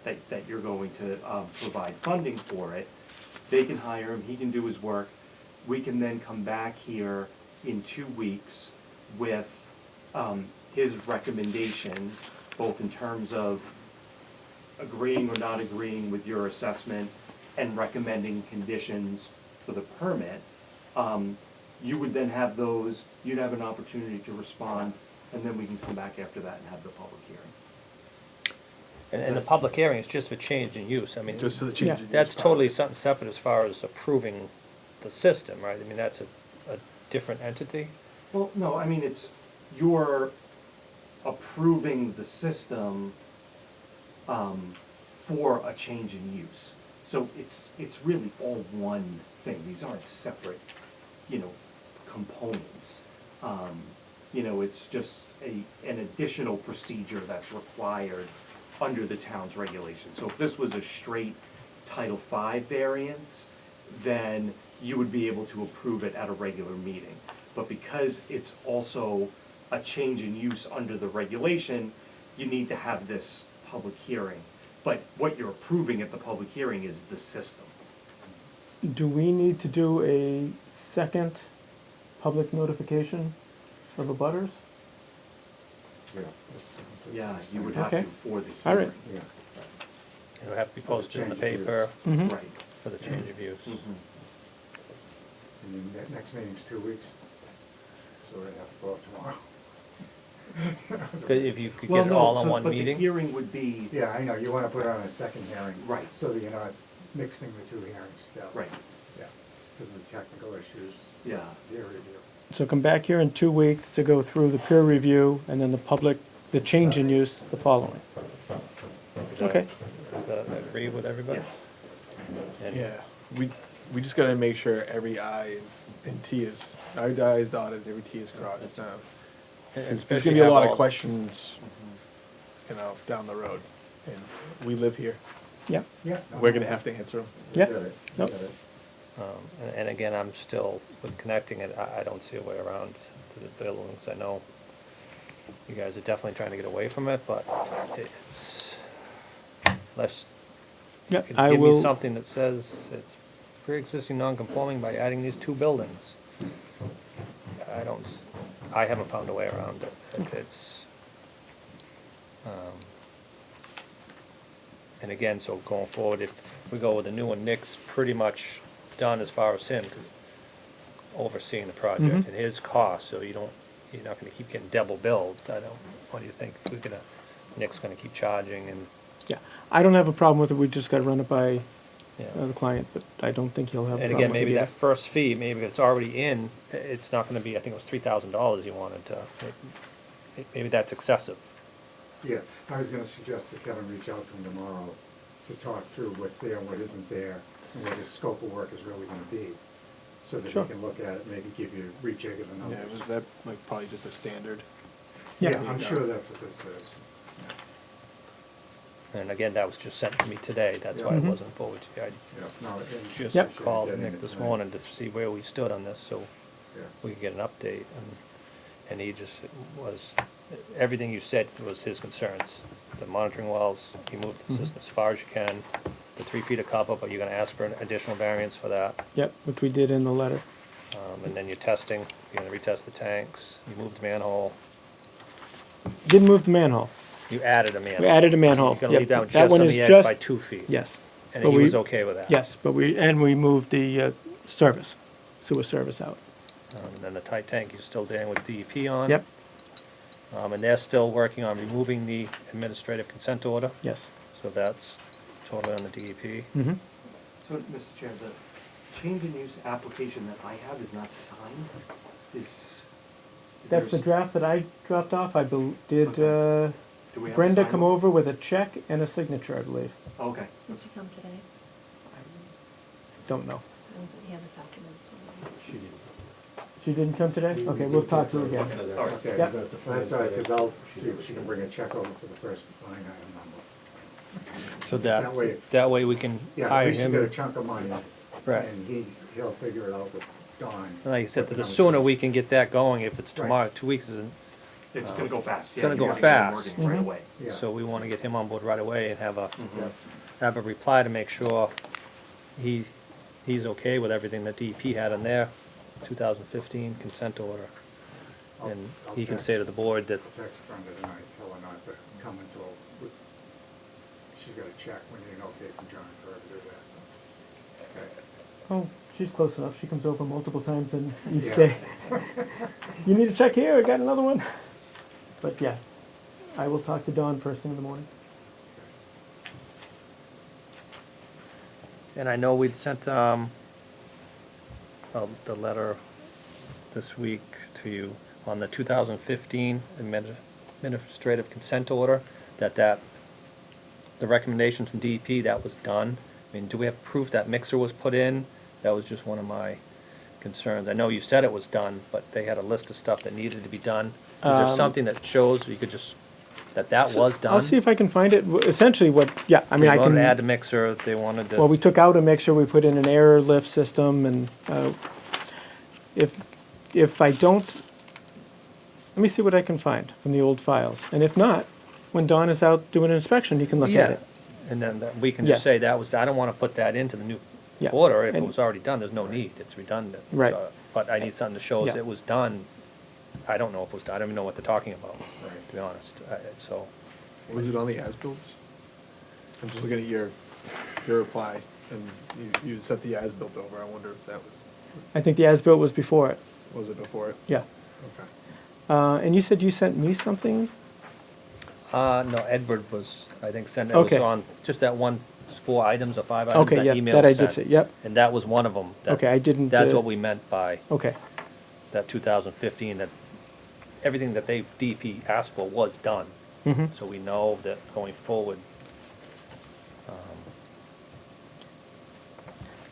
that you're going to, provide funding for it. They can hire him, he can do his work. We can then come back here in 2 weeks with, his recommendation, both in terms of agreeing or not agreeing with your assessment and recommending conditions for the permit. You would then have those, you'd have an opportunity to respond, and then we can come back after that and have the public hearing. And the public hearing is just for change in use, I mean. Just for the change in use That's part. totally something separate as far as approving the system, right? I mean, that's a different entity. Well, no, I mean, you're approving the system, for a change in use. So it's really all one thing, these aren't separate, components. It's just an additional procedure that's required under the town's regulations. So if this was a straight Title V variance, then you would be able to approve it at a regular meeting. But because it's also a change in use under the regulation, you need to have this public hearing. But what you're approving at the public hearing is the system. Do we need to do a second public notification of abutters? Yeah, you would have Okay. to for the hearing. All right. Yeah. It'll have to be posted in the Change of paper Mhm. Right. for the change of use. Mhm. And then that next meeting's 2 weeks, so we'd have to go out tomorrow. If you could Well, get it no, all in so- one But the meeting. hearing would be, Yeah, I know, you wanna put it on a second hearing. Right. So that you're not mixing the two hearings together. right, Yeah, because of the technical issues, yeah. peer review. So come back here in 2 weeks to go through the peer review and then the change in use the following. Okay. Does that agree with everybody? Yes. And- Yeah, we just gotta make sure every I and T is, every I is dotted, every T is crossed. and There's especially gonna be a have lot of all- questions, down the road, and we live here. Yeah. Yeah. We're gonna have to answer them. Yeah. Get it, Nope. get it. And again, I'm still, with connecting it, I don't see a way around to the buildings. I know you guys are definitely trying to get away from it, but it's, let's, Yeah, give I me will, something that says it's pre-existing non-conforming by adding these 2 buildings. I haven't found a way around it. It's, and again, so going forward, if we go with the new one, Nick's pretty much done as far as him overseeing the project Mhm. and his cost, so you're not gonna keep getting double billed. What do you think? Nick's gonna keep charging and, yeah, I don't have a problem with it, we just gotta run it by yeah. the client, but I don't think he'll have a And problem again, with it maybe either. that first fee, maybe if it's already in, it's not gonna be, I think it was $3,000 you wanted to, maybe that's excessive. Yeah, I was gonna suggest that Kevin reach out to him tomorrow to talk through what's there and what isn't there, and what his scope of work is really gonna be, so that he Sure. can look at it, maybe give you a rejig of the Yeah, numbers. was that like probably just a standard? Yeah. Yeah, I'm sure that's what this is. And again, that was just sent to me today, that's why it Mhm. wasn't forwarded to you. I Yeah, no, and just Yep. called getting Nick it this tonight. morning to see where we stood on this, so Yeah. we could get an update. And he just everything you said was his concerns. The monitoring wells, you moved the system as far as you can, the 3 feet of cover, but you're gonna ask for an additional variance for that. Yep, which we did in the letter. And then you're testing, you're gonna retest the tanks, you moved the manhole, Didn't move the manhole, you added a manhole. we added a manhole. You're gonna Yep, leave that that just one on is the edge just- by 2 feet. Yes, And but he we- was okay with that. yes, but we moved the service, sewer service out. And then the tight tank, you're still dealing with DEP on. Yep, And they're still working on removing the administrative consent order, yes. so that's totally on the DEP. Mm-hmm. So, Mr. Chair, the change in use application that I have is not signed, is there That's the draft that I dropped off. Did do we have a Brenda signed come one? over with a check and a signature, I believe? Okay. Did you come today? Don't know. I was here this afternoon. She did. She didn't come today? Okay, we'll talk to her again. All right. Okay, Yep. well, that's all right, because I'll see if she can bring a check over for the first line item number. So That way- way we can Yeah, at hire least you get a him. chunk of money, Right. and he'll figure it out with Don. Like I said, what the numbers sooner is. we can get that going, if it's Right. tomorrow, 2 weeks isn't, It's gonna go fast. It's gonna Yeah, go you gotta get him fast. working right away. Yeah. So we wanna get him on board right away and have a reply to make sure he's okay with everything that DEP had in their 2015 consent order. And I'll he can text- say to the board that, I'll text Brenda tonight, tell her not to come until, she's gotta check when you okay from John for her to do that. Okay. Oh, she's close enough. She comes over multiple times in each Yeah. day. You need to check here, I got another one. But yeah, I will talk to Dawn first thing in the morning. and I know we'd sent, the letter this week to you on the 2015 administrative consent order, that the recommendation from DEP, that was done. I mean, do we have proof that mixer was put in? That was just one of my concerns. I know you said it was done, but they had a list of stuff that needed to be done. Is there something that shows you could just, that was done? I'll see if I can find it. Essentially what, yeah, I mean, I They wanted to add can, the mixer, they wanted to. well, we took out a mixture, we put in an air lift system, and if I don't, let me see what I can find from the old files. And if not, when Dawn is out doing an inspection, you can look at Yeah. it. And then we can Yes. just say that was, I don't wanna put that into the new Yeah. order, if it And- was already done, there's no need, it's redundant. Right. So, but I need something to show us Yeah. it was done. I don't know if it was done, I don't even know what they're talking about, Right. to be honest, so. Was it on the as-bills? I'm just looking at your reply, and you sent the as-built over, I wonder if that I think the as-built was before it, was it before it? yeah. Okay. And you said you sent me something? No, Edward was, I think, sent, it was Okay. on, just that 4 items or 5 items, Okay, that yeah, email that I was did sent. see, yep. And that was one of them. Okay, I didn't, That's what we meant by Okay, that 2015, that everything that DEP asked for was done. mm-hmm. So we know that going forward,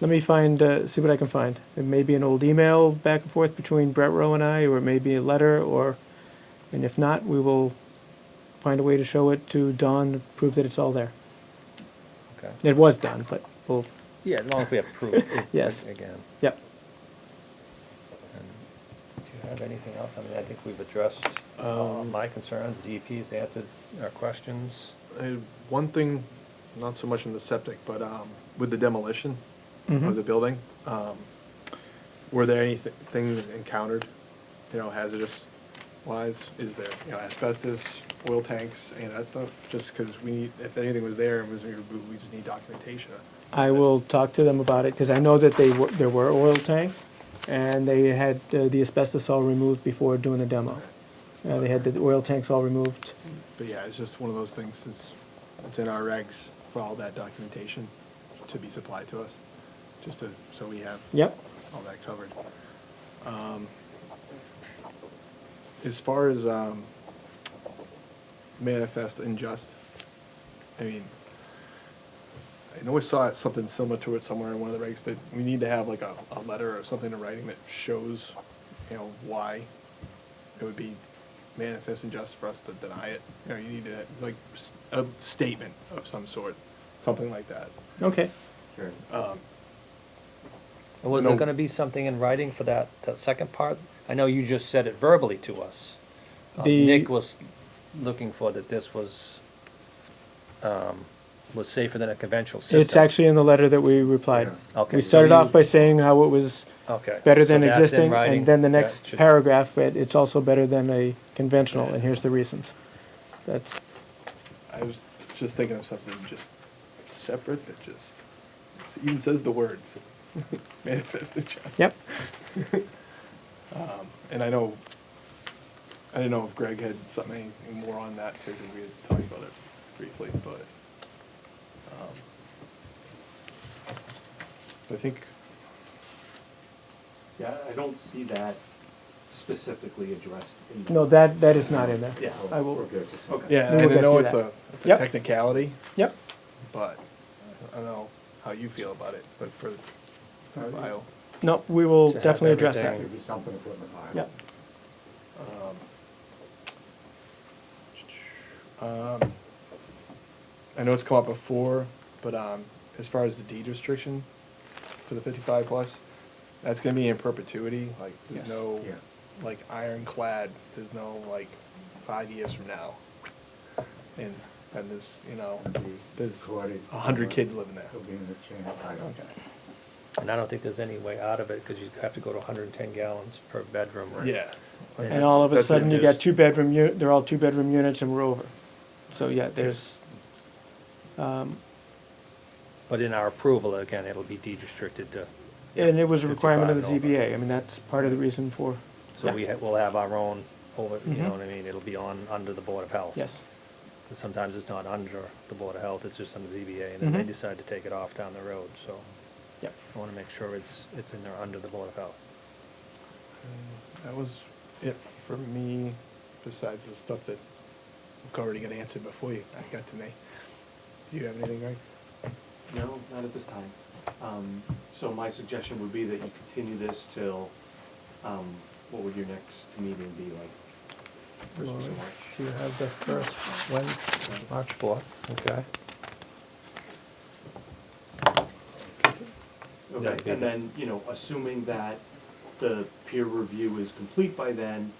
Let me find, see what I can find. It may be an old email back and forth between Brett Rowe and I, or it may be a letter, and if not, we will find a way to show it to Dawn to prove that it's all there. okay. It was done, but we'll, Yeah, as long as we have proof. Yes. Again. yep. And do you have anything else? I mean, I think we've addressed my concerns. DEP has answered our questions. I had one thing, not so much in the septic, but with the demolition of the building, were there anything encountered, hazardous wise? Is there, asbestos, oil tanks, any of that stuff? Just because we need, if anything was there and was removed, we just need documentation. I will talk to them about it, because I know that there were oil tanks, and they had the asbestos all removed before doing the demo. They had the oil tanks all removed. But yeah, it's just one of those things, it's in our regs for all that documentation to be supplied to us, just to, so we have Yep. all that covered. As far as manifest unjust, I mean, I know I saw something similar to it somewhere in one of the regs, that we need to have like a letter or something in writing that shows, why it would be manifest unjust for us to deny it. You need to, like, a statement of some sort, something like that. Okay. Sure. And was No. there gonna be something in writing for that second part? I know you just said it verbally to us. Nick was looking for that this was safer than a conventional system. It's actually in the letter that we replied. Okay. We started so off by saying how it was Okay. better so than that's in existing, writing. and then the That next should- paragraph, it's also better than a conventional, and here's the reasons. That's, I was just thinking of something just separate that just, it even says the words, manifest unjust. yep. And I didn't know if Greg had something more on that too, because we had talked about it briefly, but, I think, Yeah, I don't see that specifically addressed in the. No, that is not in there. Yeah. I will, We're good. Okay. yeah, We will and I get know to it's that. it's a Yep. technicality, yep. but I don't know how you feel about it, but for the file. No, we will To have definitely address that. everything. There'd be something to put in the file. Yep. I know it's come up before, but as far as the deed restriction for the 55 plus, that's gonna be in perpetuity. Like, there's Yes. no Yeah. like ironclad. There's no like 5 years from now. And there's, you know, there's Recorded. 100 kids living there. He'll be in the chain of title. Okay. And I don't think there's any way out of it, because you have to go to 110 gallons per bedroom. Yeah. And all of a That's it, sudden, you there's- got they're all two-bedroom units and we're over. So, yeah, there's, But in our approval, again, it'll be deed restricted to, and it was a requirement of the 55 and over. ZBA. I mean, that's part of the reason for, so Yeah. we'll have our own, over, you know Mhm. what I mean? It'll be under the Board of Health. yes. 'Cause sometimes it's not under the Board of Health, it's just under ZBA, and then they Mhm. decide to take it off down the road, so. Yep. I wanna make sure it's in there under the Board of Health. That was it for me, besides the stuff that already got answered before you got to me. Do you have anything, Greg? No, not at this time. So my suggestion would be that you continue this till, what would your next meeting be like? First week of March? Do you have the first Wednesday, March 4th? Okay. Okay, That'd be and the- then, you know, assuming that the peer review is complete by then,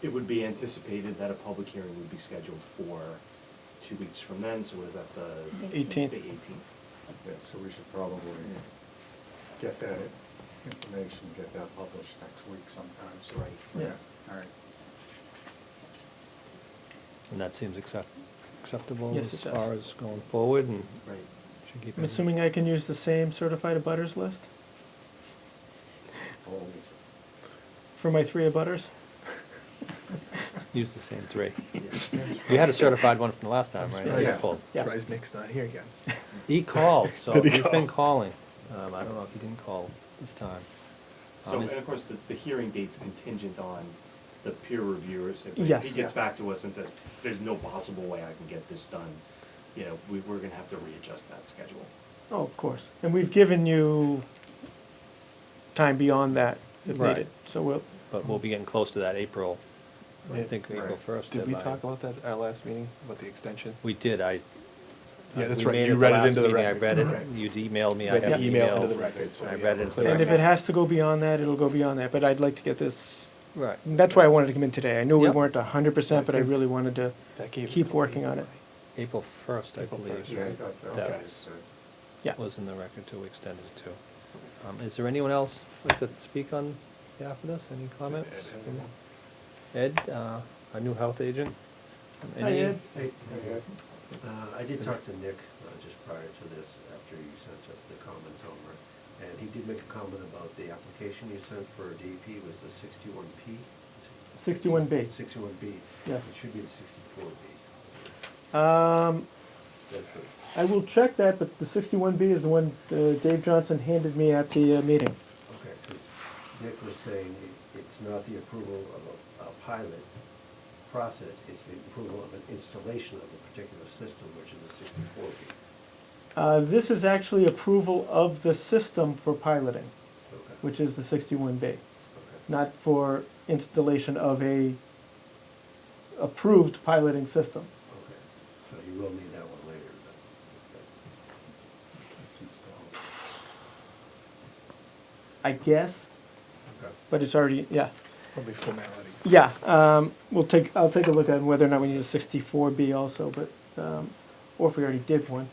it would be anticipated that a public hearing would be scheduled for 2 weeks from then, so is that the? 18th. The 18th. Yeah, so we should probably get that information, get that published next week sometime, so. Right. Yeah. All right. And that seems acceptable Yes, as it does. far as going forward, and Right. should keep. I'm assuming I can use the same certified abutters list Always. for my 3 abutters? Use the same 3. You had a certified one from the last time, right? Yeah. You pulled. Yeah. Surprised Nick's not here again. He called, so Did he he's been call? calling. I don't know if he didn't call this time. So, is- and of course, the hearing date's contingent on the peer reviewers. If Yes. he gets back to us and says, there's no possible way I can get this done, you know, we're gonna have to readjust that schedule. Oh, of course. And we've given you time beyond that if Right. needed. So we'll, But we'll be getting close to that April, I Yeah. think April 1st. Did we deadline. talk about that at our last meeting, about the extension? We did, Yeah, that's we right, made you the read it last into the meeting. record. I read it, Right. you'd emailed me, I Read got the the email email. into the record, so I yeah, read it. clear and it if up. it has to go beyond that, it'll go beyond that. But I'd like to get this, Right. that's why I wanted to come in today. I knew we Yep. weren't 100%, but I really wanted to That gave us keep till working on it. April 1st, I April believe. 1st. Yeah, I thought That that Okay. was, Yeah. Was in the record to extend it to. Is there anyone else like to speak on behalf of this? Any comments? Ed, our new health agent? Hi, Any- Ed. Hey, I did talk to Nick just prior to this, after you sent the comments over, and he did make a comment about the application you sent for DEP was the 61P? 61B. 61B. Yeah. It should be the 64B. That's right. I will check that, but the 61B is the one Dave Johnson handed me at the meeting. Okay, because Nick was saying it's not the approval of a pilot process, it's the approval of an installation of a particular system, which is a 64B. This is actually approval of the system for piloting, Okay. which is the 61B, Okay. not for installation of a approved piloting system. Okay, so you will need that one later, then. it's installed. I guess, Okay. but it's already, yeah. Probably formalities. Yeah, I'll take a look at whether or not we need a 64B also, but, or if we already did one.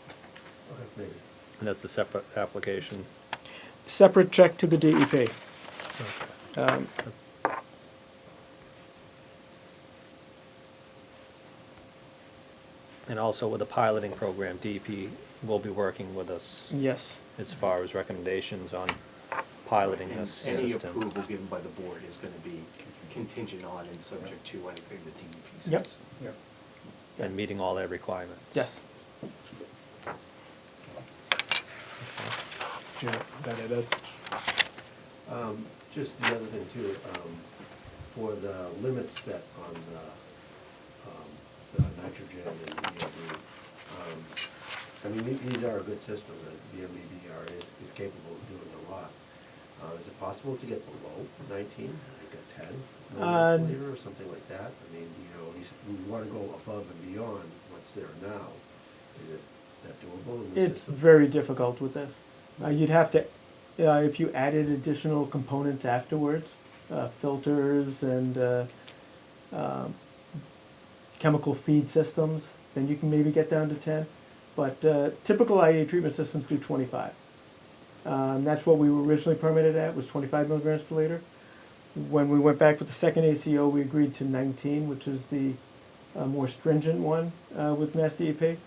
Okay, maybe. And that's a separate application. Separate check to the DEP. And also with the piloting program, DEP will be working with us Yes, as far as recommendations on piloting And this any system. approval given by the board is gonna be contingent on and subject to anything the DEP says. Yep. Yep. And meeting all their requirements. yes. Yeah, that. Just the other thing too, for the limits set on the nitrogen and EMB, I mean, these are a good system, the MBBR is capable of doing a lot. Is it possible to get below 19, like a 10 milliliter or something like that? I mean, you know, we want to go above and beyond what's there now. Is it that doable in the It's system? very difficult with this. You'd have to, if you added additional components afterwards, filters and chemical feed systems, then you can maybe get down to 10. But typical IEA treatment systems do 25. That's what we were originally permitted at, was 25 milligrams per liter. When we went back with the second ACO, we agreed to 19, which is the more stringent one with Mass DEP.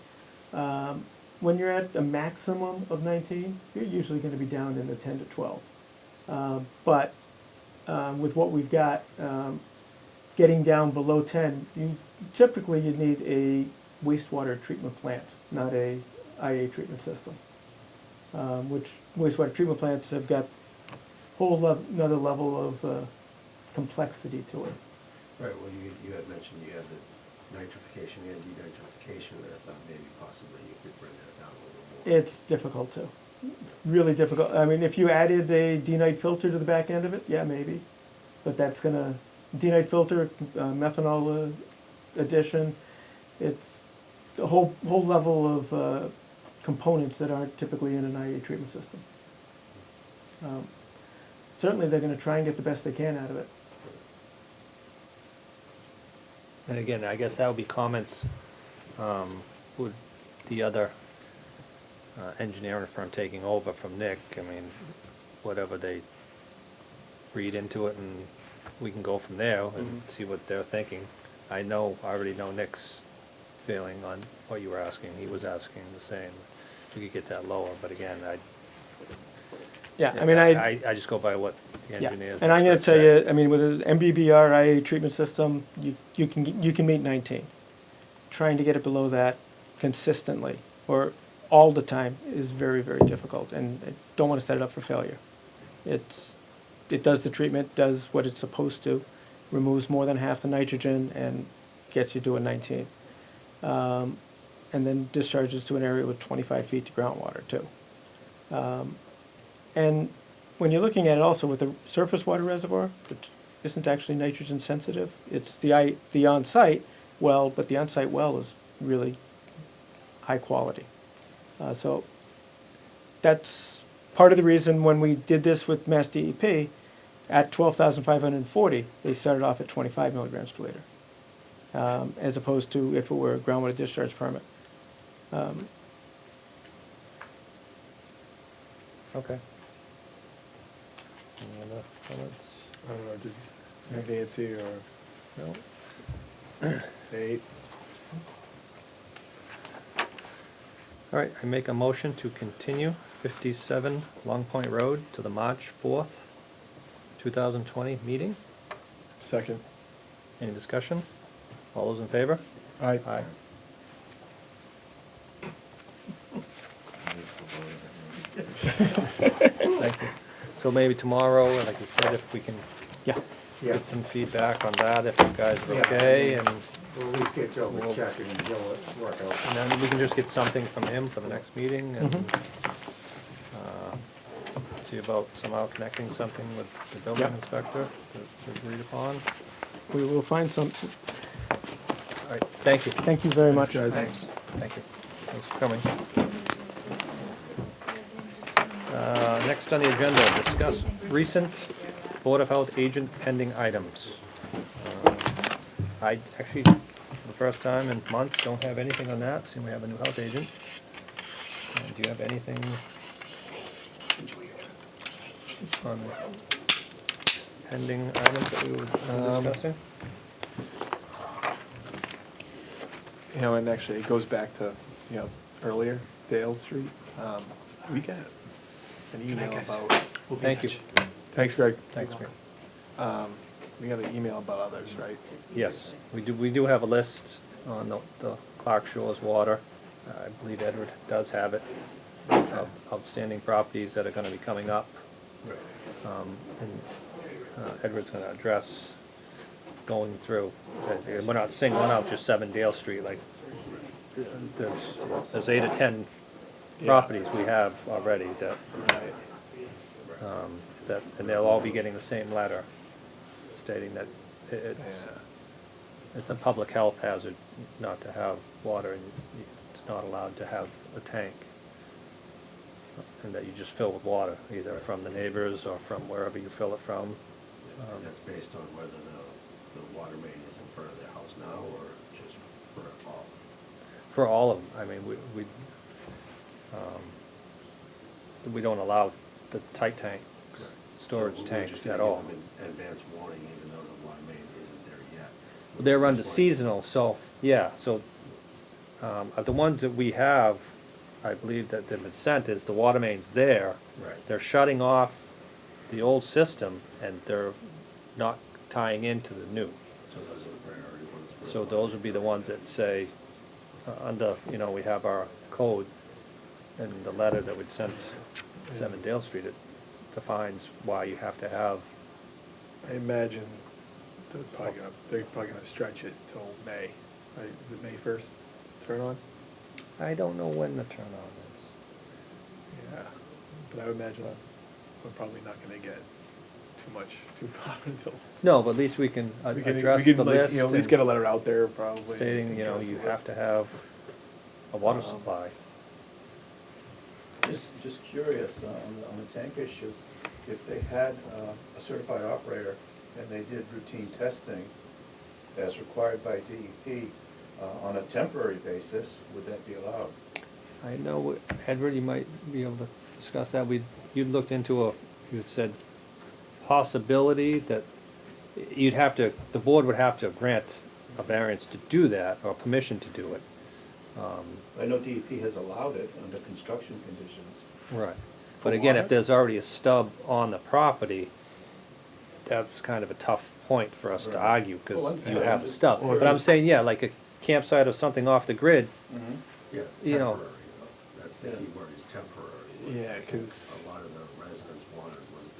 When you're at a maximum of 19, you're usually going to be down in the 10 to 12. But with what we've got, getting down below 10, you need a wastewater treatment plant, not a IA treatment system. Which wastewater treatment plants have got another level of complexity to it. Right, well, you had mentioned you had the nitrification and denitrification, and I thought maybe possibly you could bring that down a little more. It's difficult to, really difficult. I mean, if you added a denite filter to the back end of it, yeah, maybe. But that's gonna, denite filter, methanol addition, it's a whole level of components that aren't typically in an IA treatment system. Certainly they're gonna try and get the best they can out of it. And again, I guess that would be comments, would the other engineering firm taking over from Nick, I mean, whatever they read into it, and we can go from there and see what they're thinking. I already know Nick's feeling on what you were asking. He was asking the same. We could get that lower, but again, I just go by what the Yeah, engineers. and I'm gonna experts tell say. you, I mean, with an MBBR IA treatment system, you can meet 19. Trying to get it below that consistently or all the time is very, very difficult, and I don't want to set it up for failure. It does the treatment, does what it's supposed to, removes more than half the nitrogen, and gets you to a 19. And then discharges to an area with 25 feet to groundwater too. And when you're looking at it also with the surface water reservoir, which isn't actually nitrogen sensitive, it's the on-site well, but the on-site well is really high quality. So that's part of the reason when we did this with Mass DEP, at 12,540, they started off at 25 milligrams per liter, as opposed to if it were a groundwater discharge permit. Okay. Any other comments? I don't know, did Nancy or No? Nate? All right, I make a motion to continue 57 Long Point Road to the March 4th, 2020 meeting. Second. Any discussion? All those in favor? Aye. Aye. Thank you. So maybe tomorrow, like you said, if we can Yeah. get some feedback on that, if you guys are okay, and We'll at least get Joe We'll- to check it and he'll work out. then we can just get something from him for the next meeting, and see about somehow connecting something with the building Yep. inspector to agreed upon. We will find some. All right, thank you. Thank you very much. guys. Thanks. Thank you. Thanks for coming. Next on the agenda, discuss recent Board of Health agent pending items. I actually, for the first time in months, don't have anything on that, seeing we have a new health agent. Do you have anything on pending items that we were discussing? You know, and actually it goes back to, earlier, Dale Street. We got an email about, Thank you. thanks, Greg. Thanks, Greg. We got an email about others, right? Yes, we do have a list on the Clark Shores water. I believe Edward does have it, of outstanding properties that are gonna be coming up. And Edward's gonna address going through. We're not singling out just 7 Dale Street, like, there's 8 or 10 properties we have already that, Right. and they'll all be getting the same letter stating that it's a public health hazard not to have water, and it's not allowed to have a tank. And that you just fill with water, either from the neighbors or from wherever you fill it from. That's based on whether the water main is in front of their house now or just for all? For all of them, I mean, we don't allow the tight tank storage So we're tanks just gonna at give all. them an advance warning even though the water main isn't there yet? They're under Just wanna- seasonal, so, yeah, so, the ones that we have, I believe that they've been sent is the water main's there. Right. They're shutting off the old system and they're not tying into the new. So those are the priority ones. So those would be the ones that say, under, we have our code and the letter that we'd sent 7 Dale Street, it defines why you have to have, I imagine they're probably gonna stretch it till May, right? Is it May 1st, turn on? I don't know when the turn on Yeah, but I would imagine we're probably not gonna get too far until. No, but at least we can We can address at the least, list. at least and get a letter out there probably. stating, address the you list. have to have a water supply. Just curious, on the tank issue, if they had a certified operator and they did routine testing as required by DEP on a temporary basis, would that be allowed? I know, Edward, you might be able to discuss that. You looked into you said possibility that the board would have to grant a variance to do that, or permission to do it. I know DEP has allowed it under construction conditions. Right. For But again, water? if there's already a stub on the property, that's kind of a tough point for us to Right. argue, Well, because I'm- you have a just- stub. Or But is I'm it- saying, yeah, like a campsite or something off the grid, Yeah, You know. temporary, that's the Yeah. key word, is temporary. Yeah, What 'cause- a lot of the residents wanted was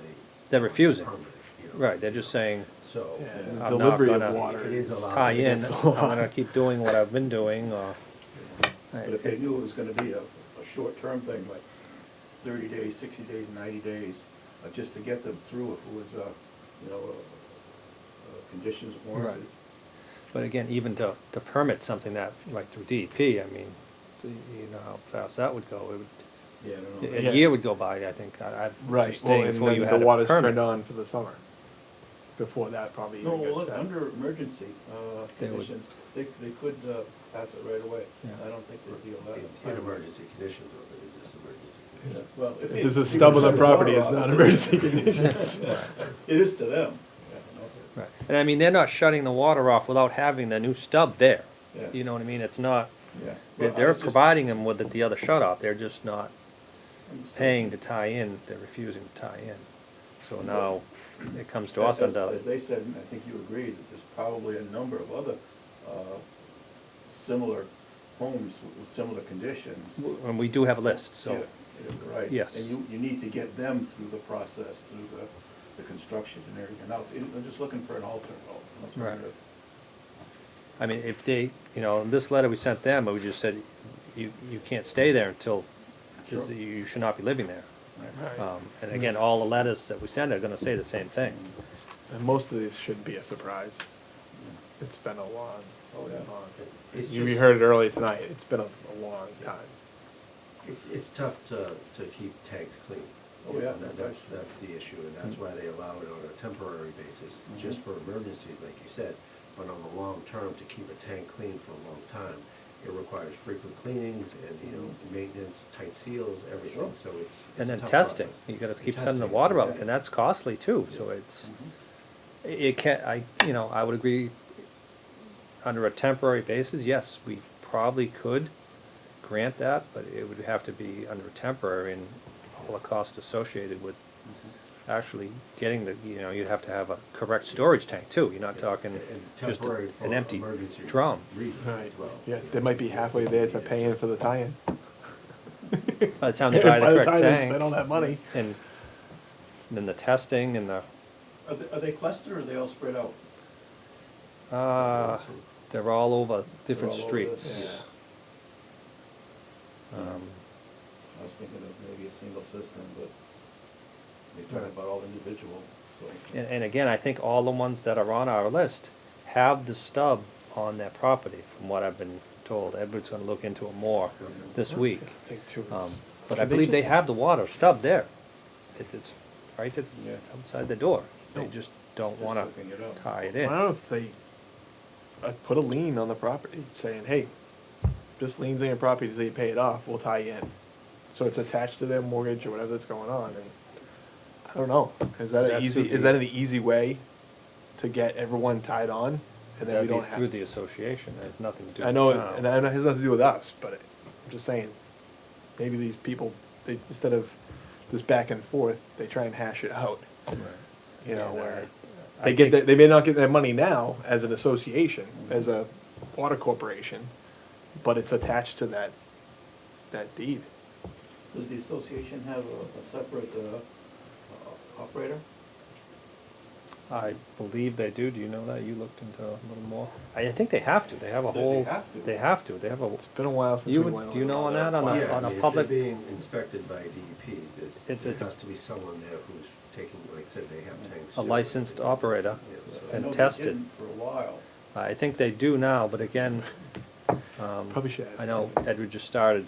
They're refusing. permanent, right, they're just saying, So. Yeah, I'm the not delivery of gonna water It is allowed. tie in, It's a I'm lot. gonna keep doing what I've been doing, or. But if they knew it was gonna be a short-term thing, like 30 days, 60 days, 90 days, just to get them through if it was, conditions warranted. Right. But again, even to permit something that, like through DEP, I mean, you know how fast that would go. It would, Yeah, I don't know. a Yeah. year would go by, I think, I'd Right, just well, stay and before you then had the a water's permit. turned on for the summer. Before that probably No, even gets well, done. under emergency They would- conditions, they could pass it right away. Yeah. I don't think they'd be allowed. In emergency conditions, or is this emergency Yeah, conditions? Well, If it- there's a you stub on the shut property, water it's off, not it's emergency conditions. It is to them. Right, and I mean, they're not shutting the water off without having the new stub there. Yeah. You know what I mean? It's not, Yeah. they're Well, I they're was just- providing them with the other shut off, they're just not paying to tie in, they're refusing to tie in. So now, it comes to us As under, they said, and I think you agreed, that there's probably a number of other similar homes with similar conditions. and we do have a list, Yeah, so, yeah, right. Yes. And you need to get them through the process, through the construction and everything else. I'm just looking for an alternative. I mean, if they, in this letter we sent them, we just said, you can't stay there until, 'cause Sure. you should not be living there. Right. And again, all the letters that we send are gonna say the same thing. And most of these shouldn't be a surprise. It's been a long, Oh, yeah. It's you just- heard it early tonight, it's been a long time. It's tough to keep tanks clean. Oh, yeah. That's the issue, and that's why they allow it on a temporary basis, just for emergencies, like you said. But on the long term, to keep a tank clean for a long time, it requires frequent cleanings and, maintenance, tight seals, everything, so it's And a then tough testing, process. you gotta And keep sending the testing, water out, yeah. and that's costly too, so it's, it can't, I would agree, under a temporary basis, yes, we probably could grant that, but it would have to be under a temporary and all the cost associated with actually getting you'd have to have a correct storage tank too, you're not talking And just temporary for an empty emergency drum. reasons Right, as well. yeah, they might be halfway there to paying for the tie-in. By the time they buy the By the correct time they spend all tank, that money. and then the testing and the, Are they clustered or are they all spread out? they're all over different They're all over streets. this, yeah. Um, I was thinking of maybe a single system, but they talk about all individual, so. And again, I think all the ones that are on our list have the stub on their property, from what I've been told. Edward's gonna look into it more this week. I think too. But I believe they have the water stub there. It's right at, Yeah. outside the door. They No. just don't Just wanna hooking it up. tie it I in. don't know if they, put a lien on the property, saying, hey, this lien's on your property until you pay it off, we'll tie you in. So it's attached to their mortgage or whatever that's going on, and I don't know, is that That's an easy way to get everyone tied on? And then we That'd be don't through have, the association, it has nothing to do with I know, the town. and I know it has nothing to do with us, but I'm just saying, maybe these people, they, instead of this back and forth, they try and hash it out. Right. You know, And, where I they get, think- they may not get their money now as an association, as a water corporation, but it's attached to that deed. Does the association have a separate operator? I believe they do. Do you know that? You looked into a little more. I think they have to. They have a whole. have to. They have to. They have a. It's been a while since You we would- went do you over know all on their that, on a- Yeah, on a if public- they're being inspected by DEP, It's there a- has to be someone there who's taking, like I said, they have tanks. A too. licensed operator Yeah, so- I and know they tested. didn't for a while. I think they do now, but again, Probably should ask I know David. Edward just started.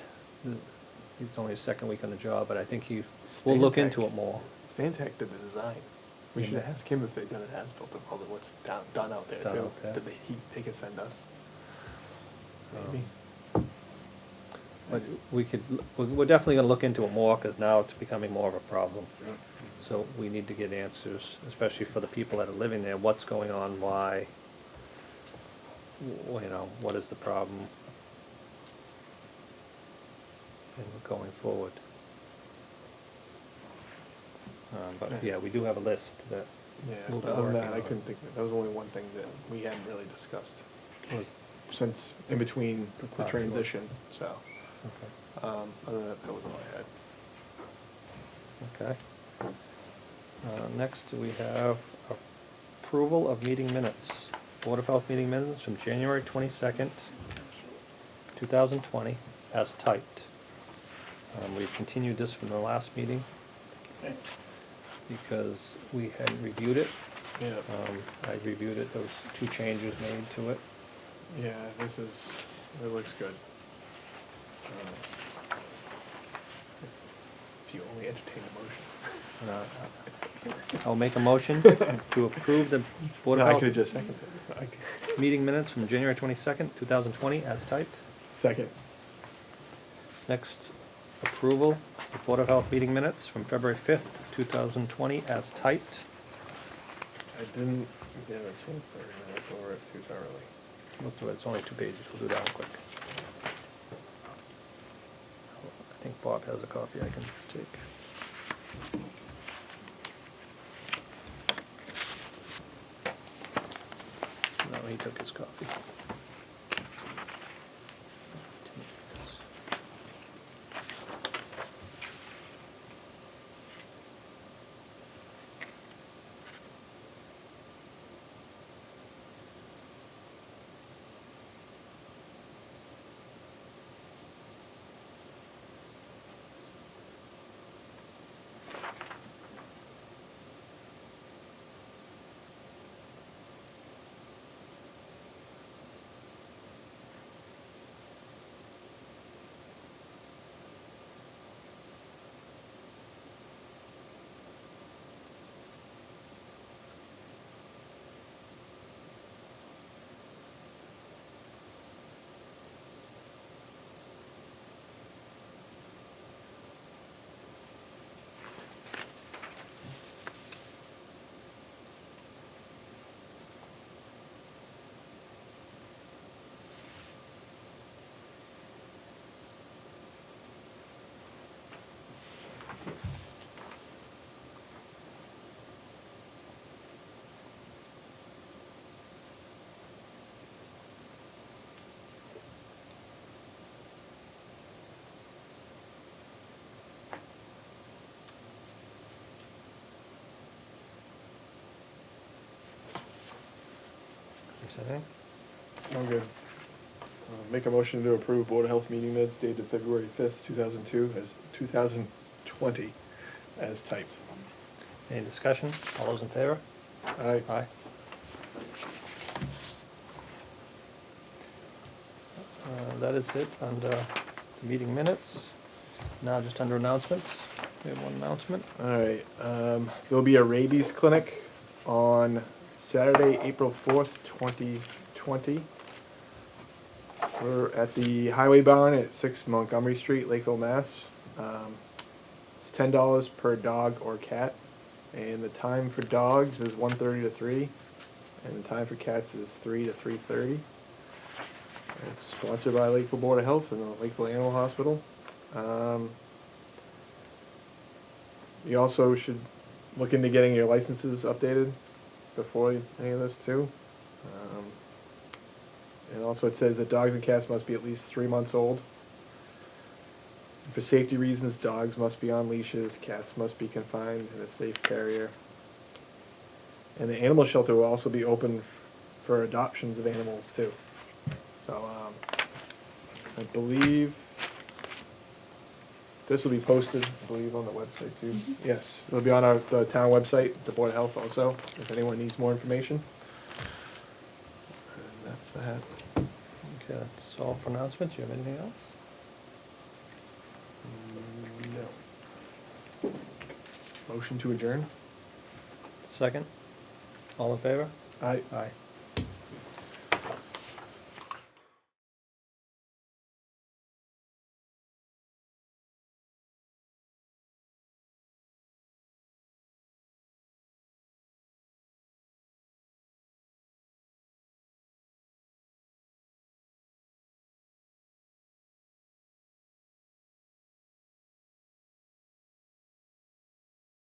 He's only his second week on the job, but I think we'll Stantec. look into it more. Stantec did the design. We should ask him if they've done an as-built of all the what's done out there Done too. out there. That they could send us. Maybe. But we're definitely gonna look into it more, cause now it's becoming more of a problem. So we need to get answers, especially for the people that are living there, what's going on, why, you know, what is the problem? And going forward. But yeah, we do have a list that Yeah, we'll be but other than working that, I on. couldn't think of it. That was only one thing that we hadn't really discussed Was, since in between The the clock. transition, so. okay. Other than that was all I had. Okay. Next, we have approval of meeting minutes. Board of Health meeting minutes from January 22nd, 2020, as typed. We continued this from the last meeting Okay. because we hadn't reviewed it. Yeah, I reviewed it, there was 2 changes made to it. yeah, it looks good. If you only entertain a motion. I'll make a motion to approve the Board No, of I Health could've just seconded it. meeting minutes from January 22nd, 2020, as typed. Second. Next, approval of Board of Health meeting minutes from February 5th, 2020, as typed. I didn't get a chance to look over it too thoroughly. Look through it, it's only 2 pages, we'll do that one quick. I think Bob has a copy I can take. No, he took his copy. Okay. I'm good. Make a motion to approve Board of Health meeting minutes dated February 5th, 2020, as typed. Any discussion? All those in favor? Aye. Aye. That is it under the meeting minutes. Now just under announcements. We have one announcement. All right, there'll be a rabies clinic on Saturday, April 4th, 2020, 20. We're at the Highway Barn at 6 Montgomery Street, Lakeville, Mass. It's $10 per dog or cat, and the time for dogs is 1:30 to 3, and the time for cats is 3 to 3:30. It's sponsored by Lakeville Board of Health and the Lakeville Animal Hospital. You also should look into getting your licenses updated before any of this too. And also it says that dogs and cats must be at least 3 months old. For safety reasons, dogs must be on leashes, cats must be confined in a safe carrier. And the animal shelter will also be open for adoptions of animals too. So, I believe this will be posted, I believe, on the website too. Yes, it'll be on the town website, the Board of Health also, if anyone needs more information. And that's that. Okay, that's all for announcements. You have anything else? No. Motion to adjourn? Second? All in favor? Aye. Aye.